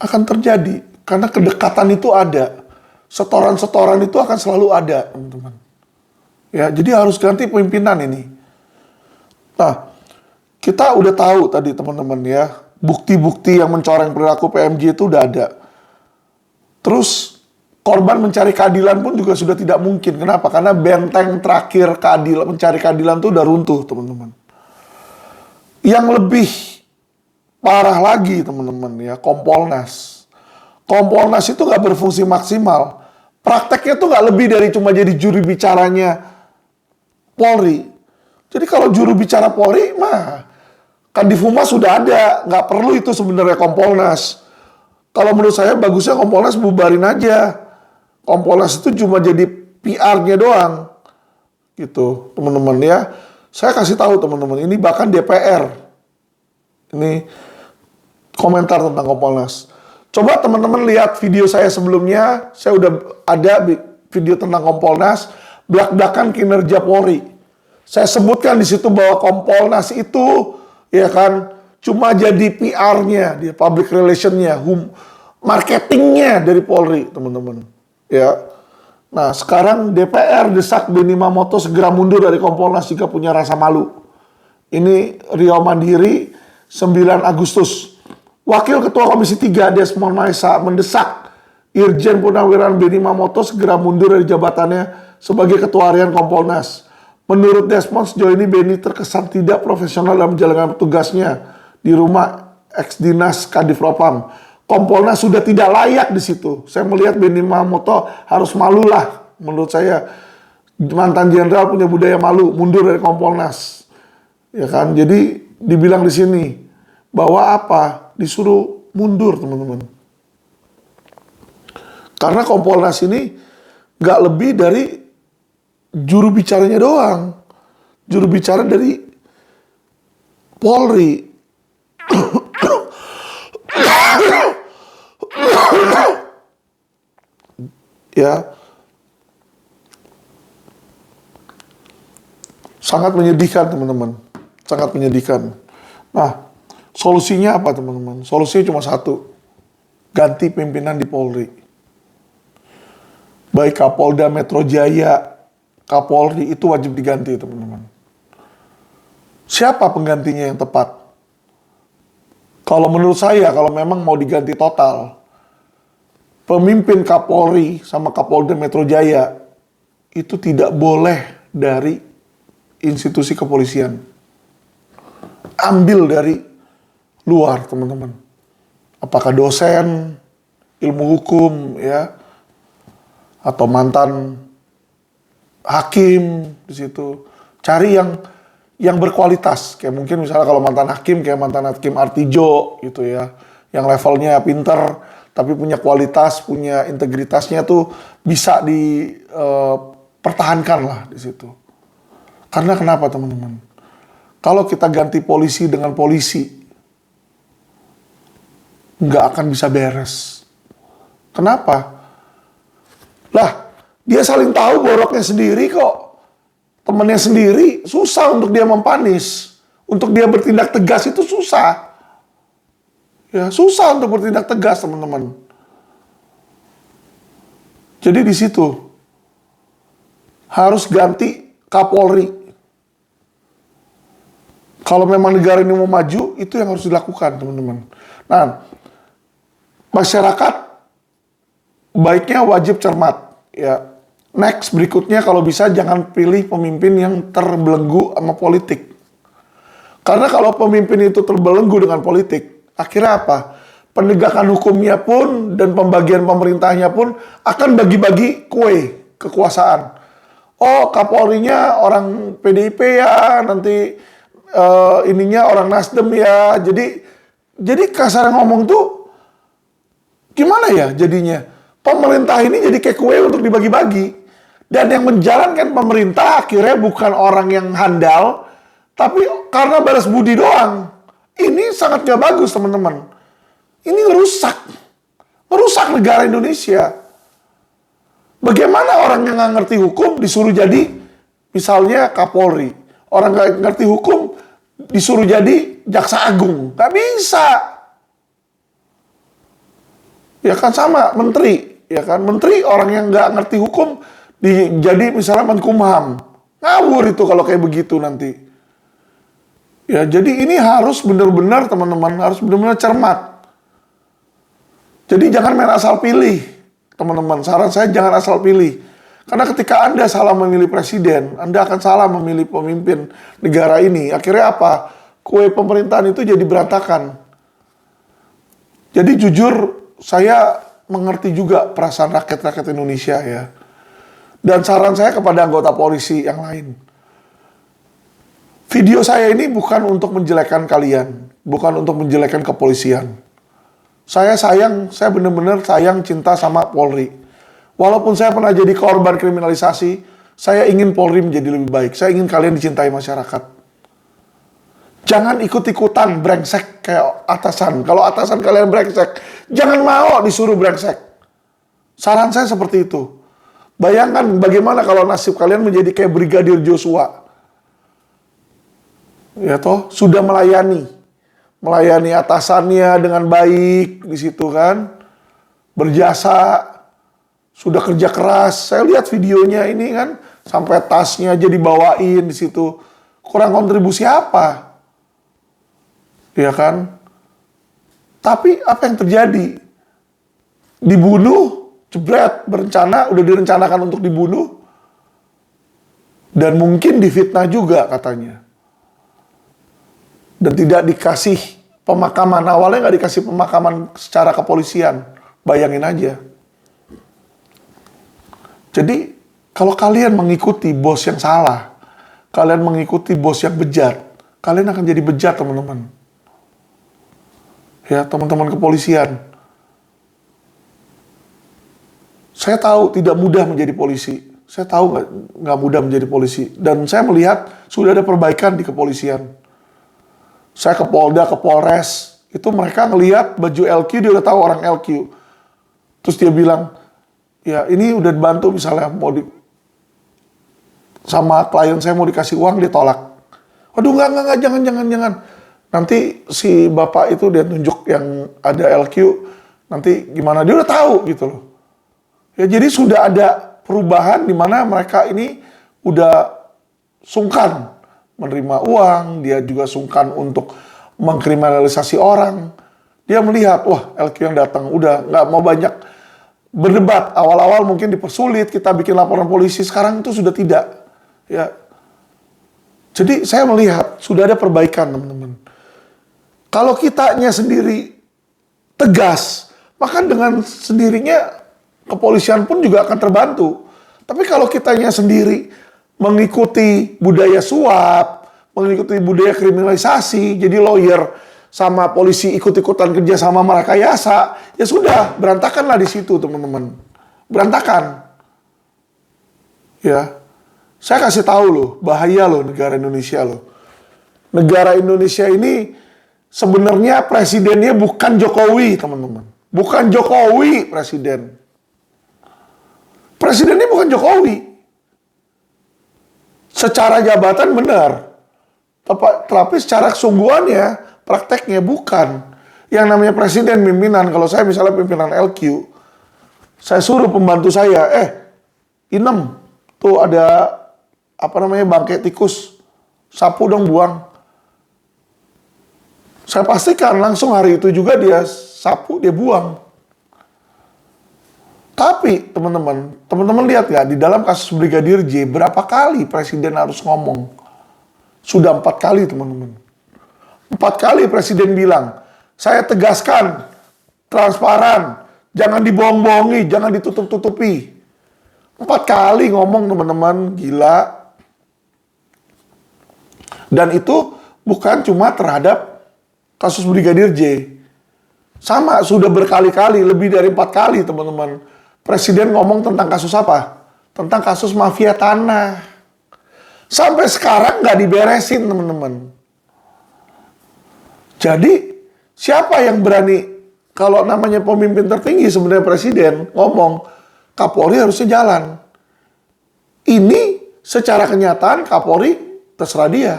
Akan terjadi. Karena kedekatan itu ada. Setoran-setoran itu akan selalu ada, teman-teman. Ya, jadi harus ganti pimpinan ini. Nah, kita udah tahu tadi, teman-teman ya, bukti-bukti yang mencoreng perilaku PMJ itu udah ada. Terus, korban mencari keadilan pun juga sudah tidak mungkin. Kenapa? Karena benteng terakhir mencari keadilan itu udah runtuh, teman-teman. Yang lebih parah lagi, teman-teman ya, Kompolnas. Kompolnas itu nggak berfungsi maksimal. Prakteknya tuh nggak lebih dari cuma jadi juru bicaranya Polri. Jadi kalau juru bicara Polri, mah kan di Humas sudah ada, nggak perlu itu sebenarnya Kompolnas. Kalau menurut saya bagusnya Kompolnas bubarin aja. Kompolnas itu cuma jadi PR-nya doang. Gitu, teman-teman ya. Saya kasih tahu teman-teman, ini bahkan DPR. Ini komentar tentang Kompolnas. Coba teman-teman lihat video saya sebelumnya, saya udah ada video tentang Kompolnas, belak-belakan kinerja Polri. Saya sebutkan di situ bahwa Kompolnas itu, ya kan, cuma jadi PR-nya, dia public relation-nya, marketingnya dari Polri, teman-teman. Ya, nah sekarang DPR desak Benny Mamoto segera mundur dari Kompolnas jika punya rasa malu. Ini Riau Mandiri 9 Agustus. Wakil Ketua Komisi 3 Desmond Maesa mendesak Irjen Purnawirawan Benny Mamoto segera mundur dari jabatannya sebagai Ketua Harian Kompolnas. Menurut Desmond, sejauh ini Benny terkesan tidak profesional dalam menjalankan tugasnya di rumah ex-dinas Kadif Propam. Kompolnas sudah tidak layak di situ. Saya melihat Benny Mamoto harus malu lah. Menurut saya, mantan jenderal punya budaya malu, mundur dari Kompolnas. Ya kan? Jadi dibilang di sini bahwa apa? Disuruh mundur, teman-teman. Karena Kompolnas ini nggak lebih dari juru bicaranya doang. Juru bicara dari Polri. Ya, sangat menyedihkan teman-teman, sangat menyedihkan. Nah, Solusinya apa teman-teman? Solusinya cuma satu. Ganti pimpinan di Polri. Baik Kapolda Metro Jaya, Kapolri itu wajib diganti teman-teman. Siapa penggantinya yang tepat? Kalau menurut saya, kalau memang mau diganti total, pemimpin Kapolri sama Kapolda Metro Jaya itu tidak boleh dari institusi kepolisian. Ambil dari luar, teman-teman. Apakah dosen, ilmu hukum, ya, atau mantan hakim di situ. Cari yang berkualitas. Kayak mungkin misalnya kalau mantan hakim, kayak mantan hakim Artijo gitu ya. Yang levelnya pinter, tapi punya kualitas, punya integritasnya tuh bisa dipertahankan lah di situ. Karena kenapa teman-teman? Kalau kita ganti polisi dengan polisi, nggak akan bisa beres. Kenapa? Lah, dia saling tahu boroknya sendiri kok. Temannya sendiri, susah untuk dia mempanis. Untuk dia bertindak tegas itu susah. Ya, susah untuk bertindak tegas, teman-teman. Jadi di situ harus ganti Kapolri. Kalau memang negara ini mau maju, itu yang harus dilakukan, teman-teman. Nah, masyarakat baiknya wajib cermat. Ya, next berikutnya kalau bisa jangan pilih pemimpin yang terbelenggu sama politik. Karena kalau pemimpin itu terbelenggu dengan politik, akhirnya apa? Penegakan hukumnya pun dan pembagian pemerintahnya pun akan bagi-bagi kue kekuasaan. Oh, Kapolrinya orang PDIP ya, nanti ininya orang Nasdem ya. Jadi kasar ngomong tuh gimana ya jadinya? Pemerintah ini jadi kayak kue untuk dibagi-bagi. Dan yang menjalankan pemerintah akhirnya bukan orang yang handal, tapi karena balas budi doang. Ini sangat gak bagus, teman-teman. Ini ngerusak negara Indonesia. Bagaimana orang yang gak ngerti hukum disuruh jadi misalnya Kapolri. Orang gak ngerti hukum disuruh jadi jaksa agung. Gak bisa. Ya kan sama menteri. Ya kan, menteri orang yang gak ngerti hukum jadi misalnya Menkumham. Ngawur itu kalau kayak begitu nanti. Ya, jadi ini harus benar-benar teman-teman, harus benar-benar cermat. Jadi jangan main asal pilih, teman-teman. Saran saya jangan asal pilih. Karena ketika Anda salah memilih presiden, Anda akan salah memilih pemimpin negara ini. Akhirnya apa? Kue pemerintahan itu jadi berantakan. Jadi jujur, saya mengerti juga perasaan rakyat-rakyat Indonesia ya. Dan saran saya kepada anggota polisi yang lain. Video saya ini bukan untuk menjelekkan kalian. Bukan untuk menjelekkan kepolisian. Saya benar-benar sayang cinta sama Polri. Walaupun saya pernah jadi korban kriminalisasi, saya ingin Polri menjadi lebih baik. Saya ingin kalian dicintai masyarakat. Jangan ikut-ikutan brengsek kayak atasan. Kalau atasan kalian brengsek, jangan mau disuruh brengsek. Saran saya seperti itu. Bayangkan bagaimana kalau nasib kalian menjadi kayak Brigadir Joshua. Ya toh, sudah melayani atasannya dengan baik di situ kan. Berjasa, sudah kerja keras. Saya lihat videonya ini kan, sampai tasnya aja dibawain di situ. Kurang kontribusi apa? Ya kan? Tapi apa yang terjadi? Dibunuh, jebret, udah direncanakan untuk dibunuh. Dan mungkin difitnah juga katanya. Dan tidak dikasih pemakaman. Awalnya nggak dikasih pemakaman secara kepolisian. Bayangin aja. Jadi, kalau kalian mengikuti bos yang salah, kalian mengikuti bos yang bejat, kalian akan jadi bejat, teman-teman. Ya, teman-teman kepolisian. Saya tahu tidak mudah menjadi polisi. Saya tahu nggak mudah menjadi polisi. Dan saya melihat sudah ada perbaikan di kepolisian. Saya ke Polda, ke Polres, itu mereka ngelihat baju LQ, dia udah tahu orang LQ. Terus dia bilang, ya ini udah dibantu misalnya sama klien saya mau dikasih uang, dia tolak. Waduh, enggak, jangan. nanti si bapak itu dia tunjuk yang ada LQ, nanti gimana, dia udah tahu gitu loh. Ya jadi sudah ada perubahan di mana mereka ini udah sungkan menerima uang, dia juga sungkan untuk mengkriminalisasi orang. Dia melihat, wah LQ yang datang, udah nggak mau banyak berdebat. Awal-awal mungkin dipersulit, kita bikin laporan polisi, sekarang itu sudah tidak. Ya, jadi saya melihat sudah ada perbaikan teman-teman. Kalau kitanya sendiri tegas, maka dengan sendirinya kepolisian pun juga akan terbantu. Tapi kalau kitanya sendiri mengikuti budaya suap, mengikuti budaya kriminalisasi, jadi lawyer sama polisi ikut-ikutan kerja sama merekayasa, ya sudah, berantakanlah di situ teman-teman. Berantakan. Ya. Saya kasih tahu loh, bahaya loh negara Indonesia loh. Negara Indonesia ini sebenarnya presidennya bukan Jokowi, teman-teman. Bukan Jokowi presiden. Presidennya bukan Jokowi. Secara jabatan benar. Tapi secara kesungguhannya, prakteknya bukan. Yang namanya presiden pimpinan, kalau saya misalnya pimpinan LQ, saya suruh pembantu saya, Inem, tuh ada bangkai tikus, sapu dong buang. Saya pastikan langsung hari itu juga dia sapu, dia buang. Tapi teman-teman lihat ya, di dalam kasus Brigadir J, berapa kali presiden harus ngomong? Sudah 4 kali teman-teman. 4 kali presiden bilang, saya tegaskan, transparan, jangan dibohong-bohongi, jangan ditutup-tutupi. 4 kali ngomong teman-teman, gila. Dan itu bukan cuma terhadap kasus Brigadir J. Sama, sudah berkali-kali, lebih dari 4 kali teman-teman. Presiden ngomong tentang kasus apa? Tentang kasus mafia tanah. Sampai sekarang nggak diberesin teman-teman. Jadi, siapa yang berani, kalau namanya pemimpin tertinggi sebenarnya presiden, ngomong, Kapolri harusnya jalan. Ini secara kenyataan Kapolri terserah dia.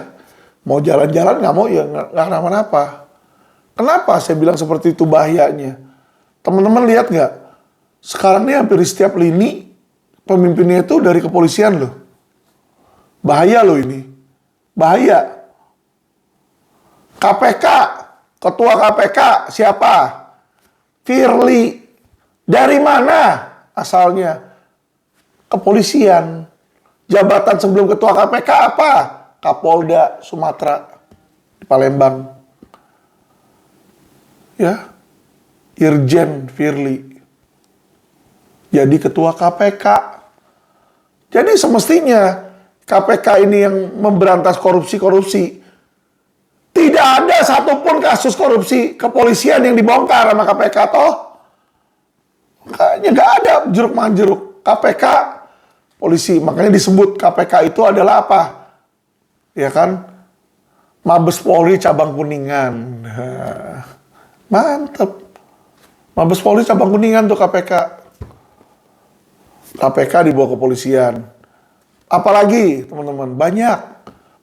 Mau jalan-jalan nggak mau ya nggak kenapa-napa. Kenapa saya bilang seperti itu bahayanya? Teman-teman lihat nggak? Sekarang ini hampir di setiap lini pemimpinnya itu dari kepolisian loh. Bahaya loh ini. Bahaya. KPK, ketua KPK siapa? Firly. Dari mana asalnya? Kepolisian. Jabatan sebelum ketua KPK apa? Kapolda Sumatera di Palembang. Ya. Irjen Firly. Jadi ketua KPK. Jadi semestinya KPK ini yang memberantas korupsi-korupsi. Tidak ada satupun kasus korupsi kepolisian yang dibongkar sama KPK toh. Kayaknya nggak ada jeruk-manjeruk. KPK, polisi. Makanya disebut KPK itu adalah apa? Ya kan? Mabes Polri cabang Kuningan. Mantep. Mabes Polri cabang Kuningan tuh KPK. KPK dibawa kepolisian. Apalagi teman-teman, banyak.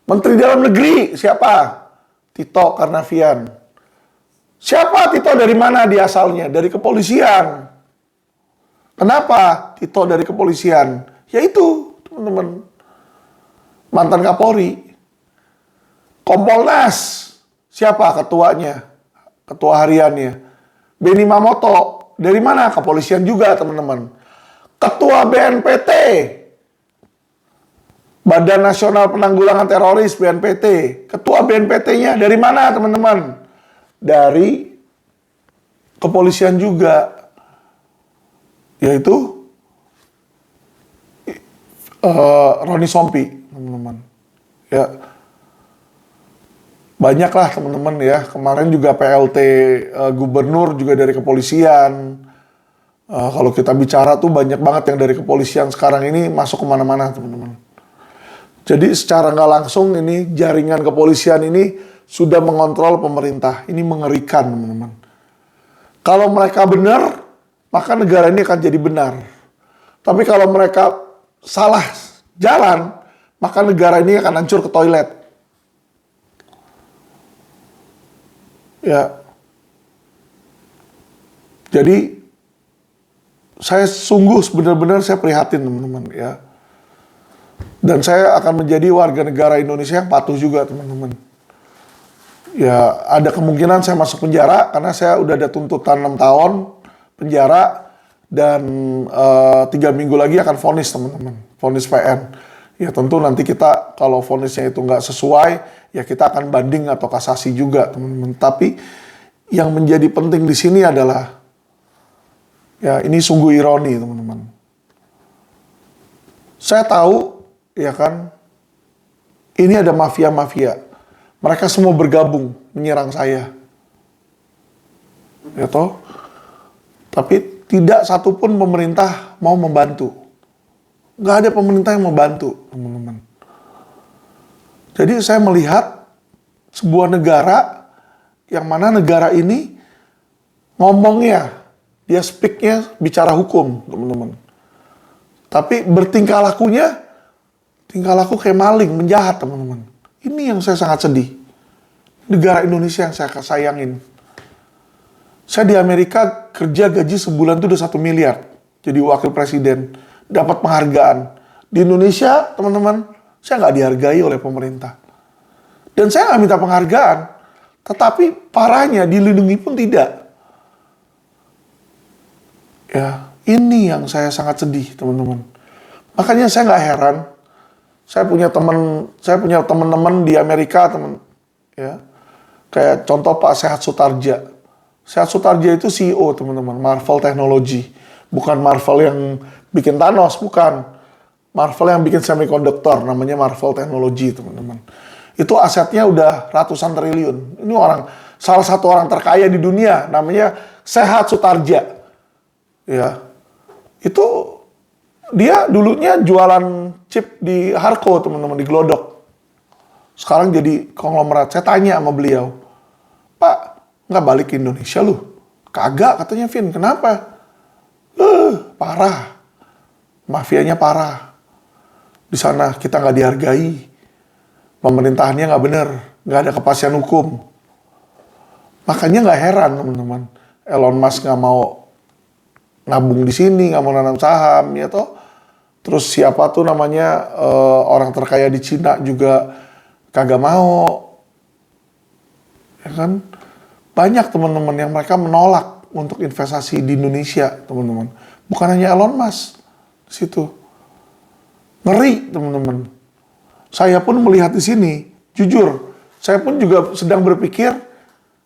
Menteri Dalam Negeri siapa? Tito Karnavian. Siapa Tito, dari mana dia asalnya? Dari kepolisian. Kenapa Tito dari kepolisian? Yaitu teman-teman, mantan Kapolri. Kompolnas siapa ketuanya? Ketua hariannya Benny Mamoto. Dari mana? Kepolisian juga teman-teman. Ketua BNPT, Badan Nasional Penanggulangan Teroris, BNPT. Ketua BNPT-nya dari mana teman-teman? Dari kepolisian juga. Yaitu Roni Sompi, teman-teman. Ya. Banyaklah teman-teman ya. Kemarin juga PLT gubernur juga dari kepolisian. Kalau kita bicara tuh banyak banget yang dari kepolisian sekarang ini masuk kemana-mana teman-teman. Jadi secara nggak langsung ini jaringan kepolisian ini sudah mengontrol pemerintah. Ini mengerikan teman-teman. Kalau mereka benar, maka negara ini akan jadi benar. Tapi kalau mereka salah jalan, maka negara ini akan hancur ke toilet. Ya. Jadi saya sungguh benar-benar saya prihatin teman-teman ya. Dan saya akan menjadi warga negara Indonesia yang patuh juga teman-teman. Ya ada kemungkinan saya masuk penjara karena saya udah ada tuntutan 6 tahun penjara dan 3 minggu lagi akan vonis teman-teman, vonis PN. Ya tentu nanti kita kalau vonisnya itu nggak sesuai ya kita akan banding atau kasasi juga teman-teman. Tapi yang menjadi penting di sini adalah ya ini sungguh ironi teman-teman. Saya tahu ya kan ini ada mafia-mafia. Mereka semua bergabung menyerang saya. Ya toh? Tapi tidak satupun pemerintah mau membantu. Nggak ada pemerintah yang membantu, teman-teman. Jadi saya melihat sebuah negara yang mana negara ini ngomongnya, dia speak-nya bicara hukum, teman-teman. Tapi bertingkah lakunya, tingkah laku kayak maling, menjahat, teman-teman. Ini yang saya sangat sedih. Negara Indonesia yang saya sayangin. Saya di Amerika kerja gaji sebulan tuh udah 1 miliar. Jadi wakil presiden. Dapat penghargaan. Di Indonesia, teman-teman, saya nggak dihargai oleh pemerintah. Dan saya nggak minta penghargaan. Tetapi parahnya dilindungi pun tidak. Ya, ini yang saya sangat sedih, teman-teman. Makanya saya nggak heran. Saya punya teman-teman di Amerika, teman, ya. Kayak contoh Pak Sehat Sutarja. Sehat Sutarja itu CEO, teman-teman, Marvel Technology. Bukan Marvel yang bikin Thanos, bukan. Marvel yang bikin semikonduktor, namanya Marvel Technology, teman-teman. Itu asetnya udah ratusan triliun. Ini salah satu orang terkaya di dunia, namanya Sehat Sutarja. Ya, itu dia dulunya jualan chip di Harko, teman-teman, di Glodok. Sekarang jadi konglomerat. Saya tanya sama beliau, Pak, nggak balik ke Indonesia lu? Kagak, katanya Vin. Kenapa? Parah. Mafianya parah. Di sana kita nggak dihargai. Pemerintahannya nggak bener. Nggak ada kepastian hukum. Makanya nggak heran, teman-teman. Elon Musk nggak mau nabung di sini, nggak mau nanam saham, ya toh. Terus siapa tuh namanya orang terkaya di Cina juga kagak mau. Ya kan? Banyak teman-teman yang mereka menolak untuk investasi di Indonesia, teman-teman. Bukan hanya Elon Musk di situ. Ngeri, teman-teman. Saya pun melihat di sini, jujur, saya pun juga sedang berpikir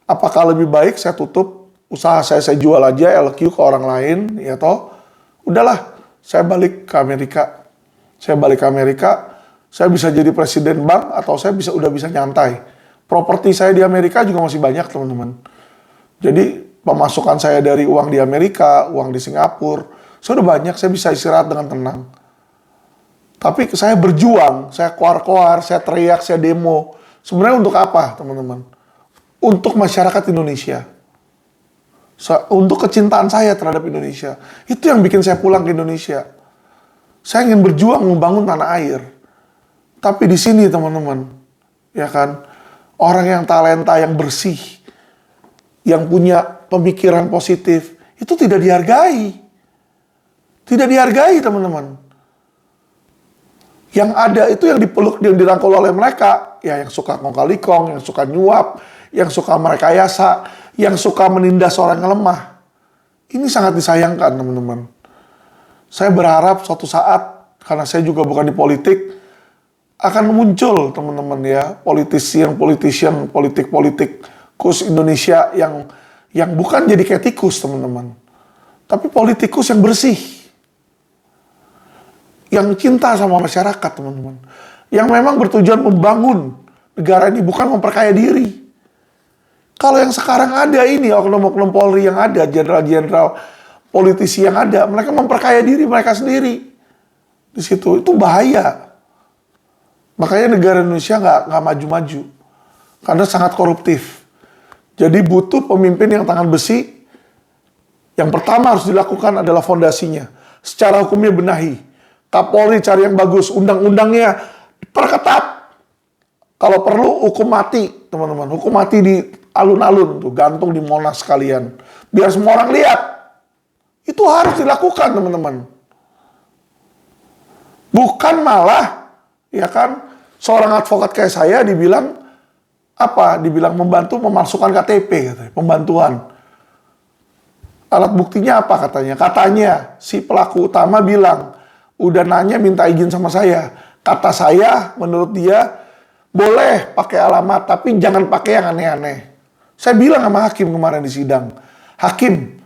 apakah lebih baik saya tutup usaha saya jual aja LQ ke orang lain, ya toh. Udahlah, saya balik ke Amerika. Saya balik ke Amerika, saya bisa jadi presiden bank atau saya udah bisa nyantai. Properti saya di Amerika juga masih banyak, teman-teman. Jadi pemasukan saya dari uang di Amerika, uang di Singapura, saya udah banyak, saya bisa istirahat dengan tenang. Tapi saya berjuang, saya koar-koar, saya teriak, saya demo. Sebenarnya untuk apa, teman-teman? Untuk masyarakat Indonesia. Untuk kecintaan saya terhadap Indonesia. Itu yang bikin saya pulang ke Indonesia. Saya ingin berjuang membangun tanah air. Tapi di sini, teman-teman, ya kan, orang yang talenta, yang bersih, yang punya pemikiran positif, itu tidak dihargai. Tidak dihargai, teman-teman. Yang ada itu yang dipeluk, yang dirangkul oleh mereka, ya yang suka kong-kali-kong, yang suka nyuap, yang suka merekayasa, yang suka menindas orang yang lemah. Ini sangat disayangkan, teman-teman. Saya berharap suatu saat, karena saya juga bukan di politik, akan muncul, teman-teman ya, politik-politikus Indonesia yang bukan jadi kayak tikus, teman-teman. Tapi politikus yang bersih. Yang cinta sama masyarakat, teman-teman. Yang memang bertujuan membangun negara ini, bukan memperkaya diri. Kalau yang sekarang ada ini, oknum-oknum Polri yang ada, jenderal-jenderal politisi yang ada, mereka memperkaya diri mereka sendiri. Di situ, itu bahaya. Makanya negara Indonesia nggak maju-maju. Karena sangat koruptif. Jadi butuh pemimpin yang tangan besi. Yang pertama harus dilakukan adalah fondasinya. Secara hukumnya benahi. Kapolri cari yang bagus, undang-undangnya diperketat. Kalau perlu hukum mati, teman-teman. Hukum mati alun-alun tuh, gantung di Monas sekalian. Biar semua orang lihat. Itu harus dilakukan, teman-teman. Bukan malah, ya kan, seorang advokat kayak saya dibilang apa? Dibilang membantu memasukkan KTP, katanya, pembantuan. Alat buktinya apa katanya? Katanya si pelaku utama bilang, udah nanya minta izin sama saya. Kata saya, menurut dia, boleh pakai alamat, tapi jangan pakai yang aneh-aneh. Saya bilang sama hakim kemarin di sidang, hakim,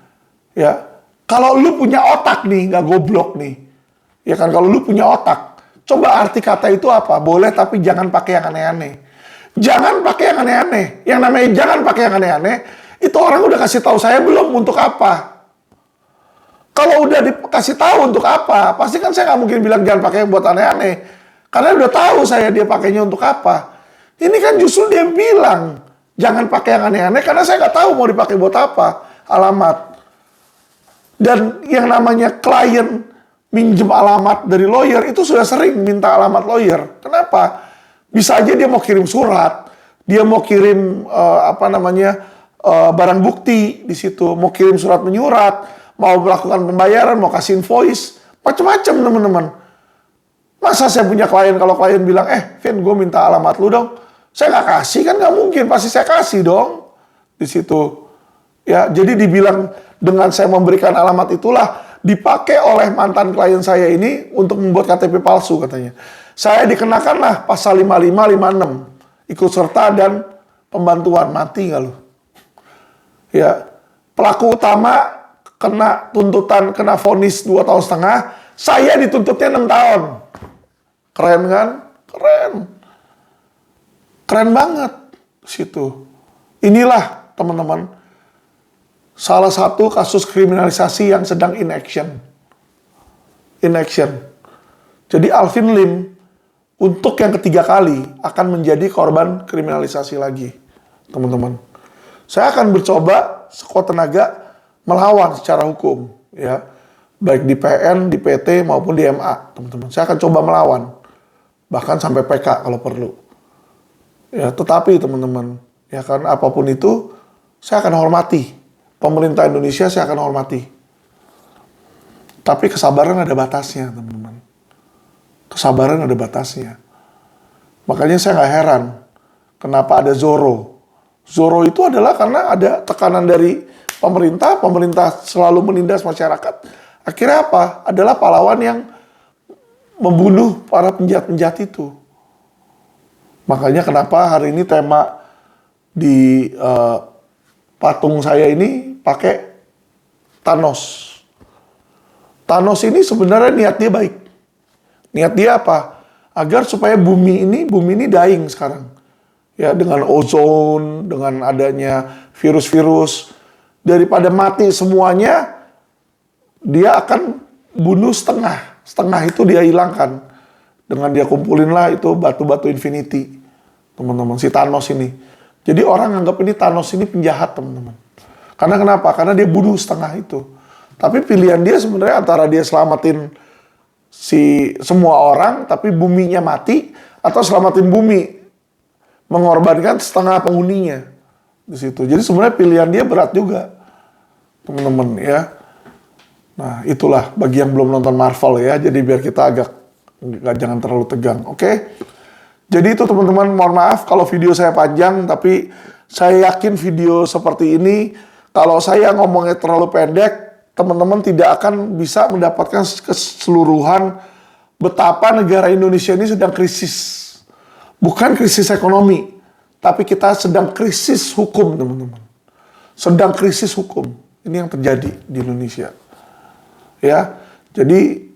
ya, kalau lu punya otak nih, nggak goblok nih, ya kan, kalau lu punya otak, coba arti kata itu apa? Boleh, tapi jangan pakai yang aneh-aneh. Jangan pakai yang aneh-aneh. Yang namanya jangan pakai yang aneh-aneh, itu orang udah kasih tahu saya belum untuk apa. Kalau udah dikasih tahu untuk apa, pasti kan saya nggak mungkin bilang jangan pakai yang buat aneh-aneh. Karena udah tahu saya dia pakainya untuk apa. Ini kan justru dia bilang, jangan pakai yang aneh-aneh karena saya nggak tahu mau dipakai buat apa, alamat. Dan yang namanya klien minjem alamat dari lawyer itu sudah sering minta alamat lawyer. Kenapa? Bisa aja dia mau kirim surat, dia mau kirim barang bukti di situ, mau kirim surat menyurat, mau melakukan pembayaran, mau kasih invoice, macam-macam teman-teman. Masa saya punya klien, kalau klien bilang, Vin, gue minta alamat lu dong. Saya nggak kasih, kan nggak mungkin. Pasti saya kasih dong di situ. Ya, jadi dibilang dengan saya memberikan alamat itulah dipakai oleh mantan klien saya ini untuk membuat KTP palsu katanya. Saya dikenakanlah pasal 55, 56. Ikut serta dan pembantuan. Mati nggak lu? Ya, pelaku utama kena tuntutan, kena vonis 2,5 tahun. Saya dituntutnya 6 tahun. Keren kan? Keren. Keren banget situ. Inilah teman-teman salah satu kasus kriminalisasi yang sedang in action. In action. Jadi Alvin Lim untuk yang ketiga kali akan menjadi korban kriminalisasi lagi, teman-teman. Saya akan mencoba sekuat tenaga melawan secara hukum, ya, baik di PN, di PT maupun di MA, teman-teman. Saya akan coba melawan, bahkan sampai PK kalau perlu. Ya, tetapi teman-teman, ya kan, apapun itu, saya akan hormati. Pemerintah Indonesia saya akan hormati. Tapi kesabaran ada batasnya, teman-teman. Kesabaran ada batasnya. Makanya saya nggak heran kenapa ada Zoro. Zoro itu adalah karena ada tekanan dari pemerintah selalu menindas masyarakat. Akhirnya apa? Adalah pahlawan yang membunuh para penjahat-penjahat itu. Makanya kenapa hari ini tema di patung saya ini pakai Thanos. Thanos ini sebenarnya niat dia baik. Niat dia apa? Agar supaya bumi ini dying sekarang. Ya, dengan ozon, dengan adanya virus-virus, daripada mati semuanya, dia akan bunuh setengah. Setengah itu dia hilangkan. Dengan dia kumpulin lah itu batu-batu infinity. Teman-teman, si Thanos ini. Jadi orang anggap ini Thanos ini penjahat, teman-teman. Karena kenapa? Karena dia bunuh setengah itu. Tapi pilihan dia sebenarnya antara dia selamatin si semua orang, tapi buminya mati, atau selamatin bumi, mengorbankan setengah penghuninya di situ. Jadi sebenarnya pilihan dia berat juga, teman-teman, ya. Nah, itulah bagi yang belum nonton Marvel, ya. Jadi biar kita jangan terlalu tegang, oke? Jadi itu teman-teman, mohon maaf kalau video saya panjang, tapi saya yakin video seperti ini, kalau saya ngomongnya terlalu pendek, teman-teman tidak akan bisa mendapatkan keseluruhan betapa negara Indonesia ini sedang krisis. Bukan krisis ekonomi, tapi kita sedang krisis hukum, teman-teman. Sedang krisis hukum. Ini yang terjadi di Indonesia. Ya, jadi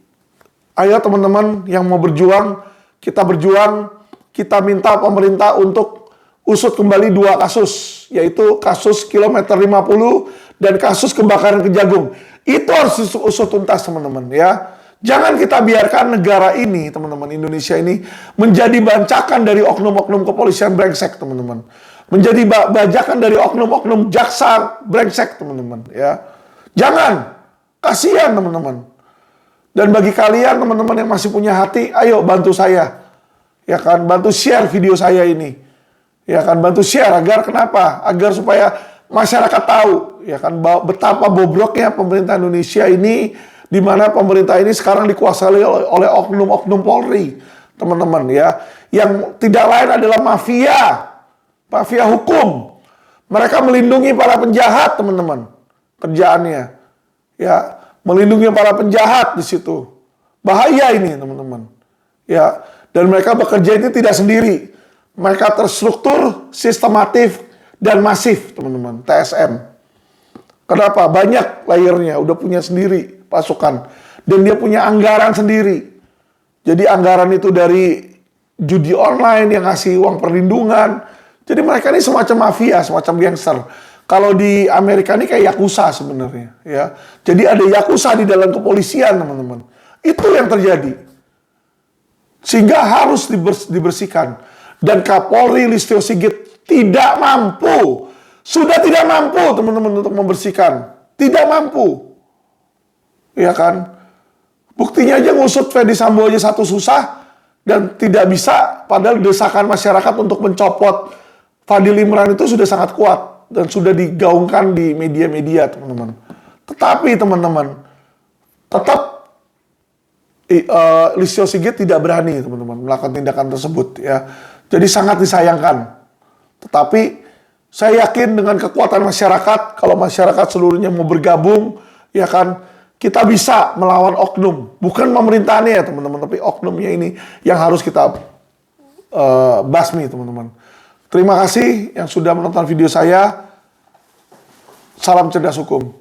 ayo teman-teman yang mau berjuang, kita berjuang. Kita minta pemerintah untuk usut kembali 2 kasus, yaitu kasus kilometer 50 dan kasus kebakaran Kejagung. Itu harus usut tuntas, teman-teman, ya. Jangan kita biarkan negara ini, teman-teman, Indonesia ini menjadi bancakan dari oknum-oknum kepolisian brengsek, teman-teman. Menjadi bajakan dari oknum-oknum jaksa brengsek, teman-teman, ya. Jangan. Kasihan, teman-teman. Dan bagi kalian, teman-teman yang masih punya hati, ayo bantu saya. Ya kan, bantu share video saya ini. Ya kan, bantu share agar kenapa? Agar supaya masyarakat tahu ya kan bahwa betapa bobroknya pemerintah Indonesia ini, di mana pemerintah ini sekarang dikuasai oleh oknum-oknum Polri, teman-teman ya, yang tidak lain adalah mafia hukum. Mereka melindungi para penjahat, teman-teman. Kerjaannya ya, melindungi para penjahat di situ. Bahaya ini, teman-teman. Ya, dan mereka bekerja itu tidak sendiri. Mereka terstruktur, sistematif, dan masif, teman-teman. TSM. Kenapa? Banyak layernya, udah punya sendiri pasukan. Dan dia punya anggaran sendiri. Jadi anggaran itu dari judi online yang ngasih uang perlindungan. Jadi mereka ini semacam mafia, semacam gangster. Kalau di Amerika ini kayak yakuza sebenarnya, ya. Jadi ada yakuza di dalam kepolisian, teman-teman. Itu yang terjadi. Sehingga harus dibersihkan. Dan Kapolri Listio Sigit tidak mampu. Sudah tidak mampu, teman-teman, untuk membersihkan. Tidak mampu. Ya kan? Buktinya aja ngusut Ferdy Sambo aja satu susah. Dan tidak bisa, padahal desakan masyarakat untuk mencopot Fadil Imran itu sudah sangat kuat. Dan sudah digaungkan di media-media, teman-teman. Tetapi, teman-teman, tetap Listio Sigit tidak berani, teman-teman, melakukan tindakan tersebut. Ya. Jadi sangat disayangkan. Tetapi, saya yakin dengan kekuatan masyarakat, kalau masyarakat seluruhnya mau bergabung, ya kan, kita bisa melawan oknum. Bukan pemerintahannya ya, teman-teman, tapi oknumnya ini yang harus kita basmi, teman-teman. Terima kasih yang sudah menonton video saya. Salam cerdas hukum.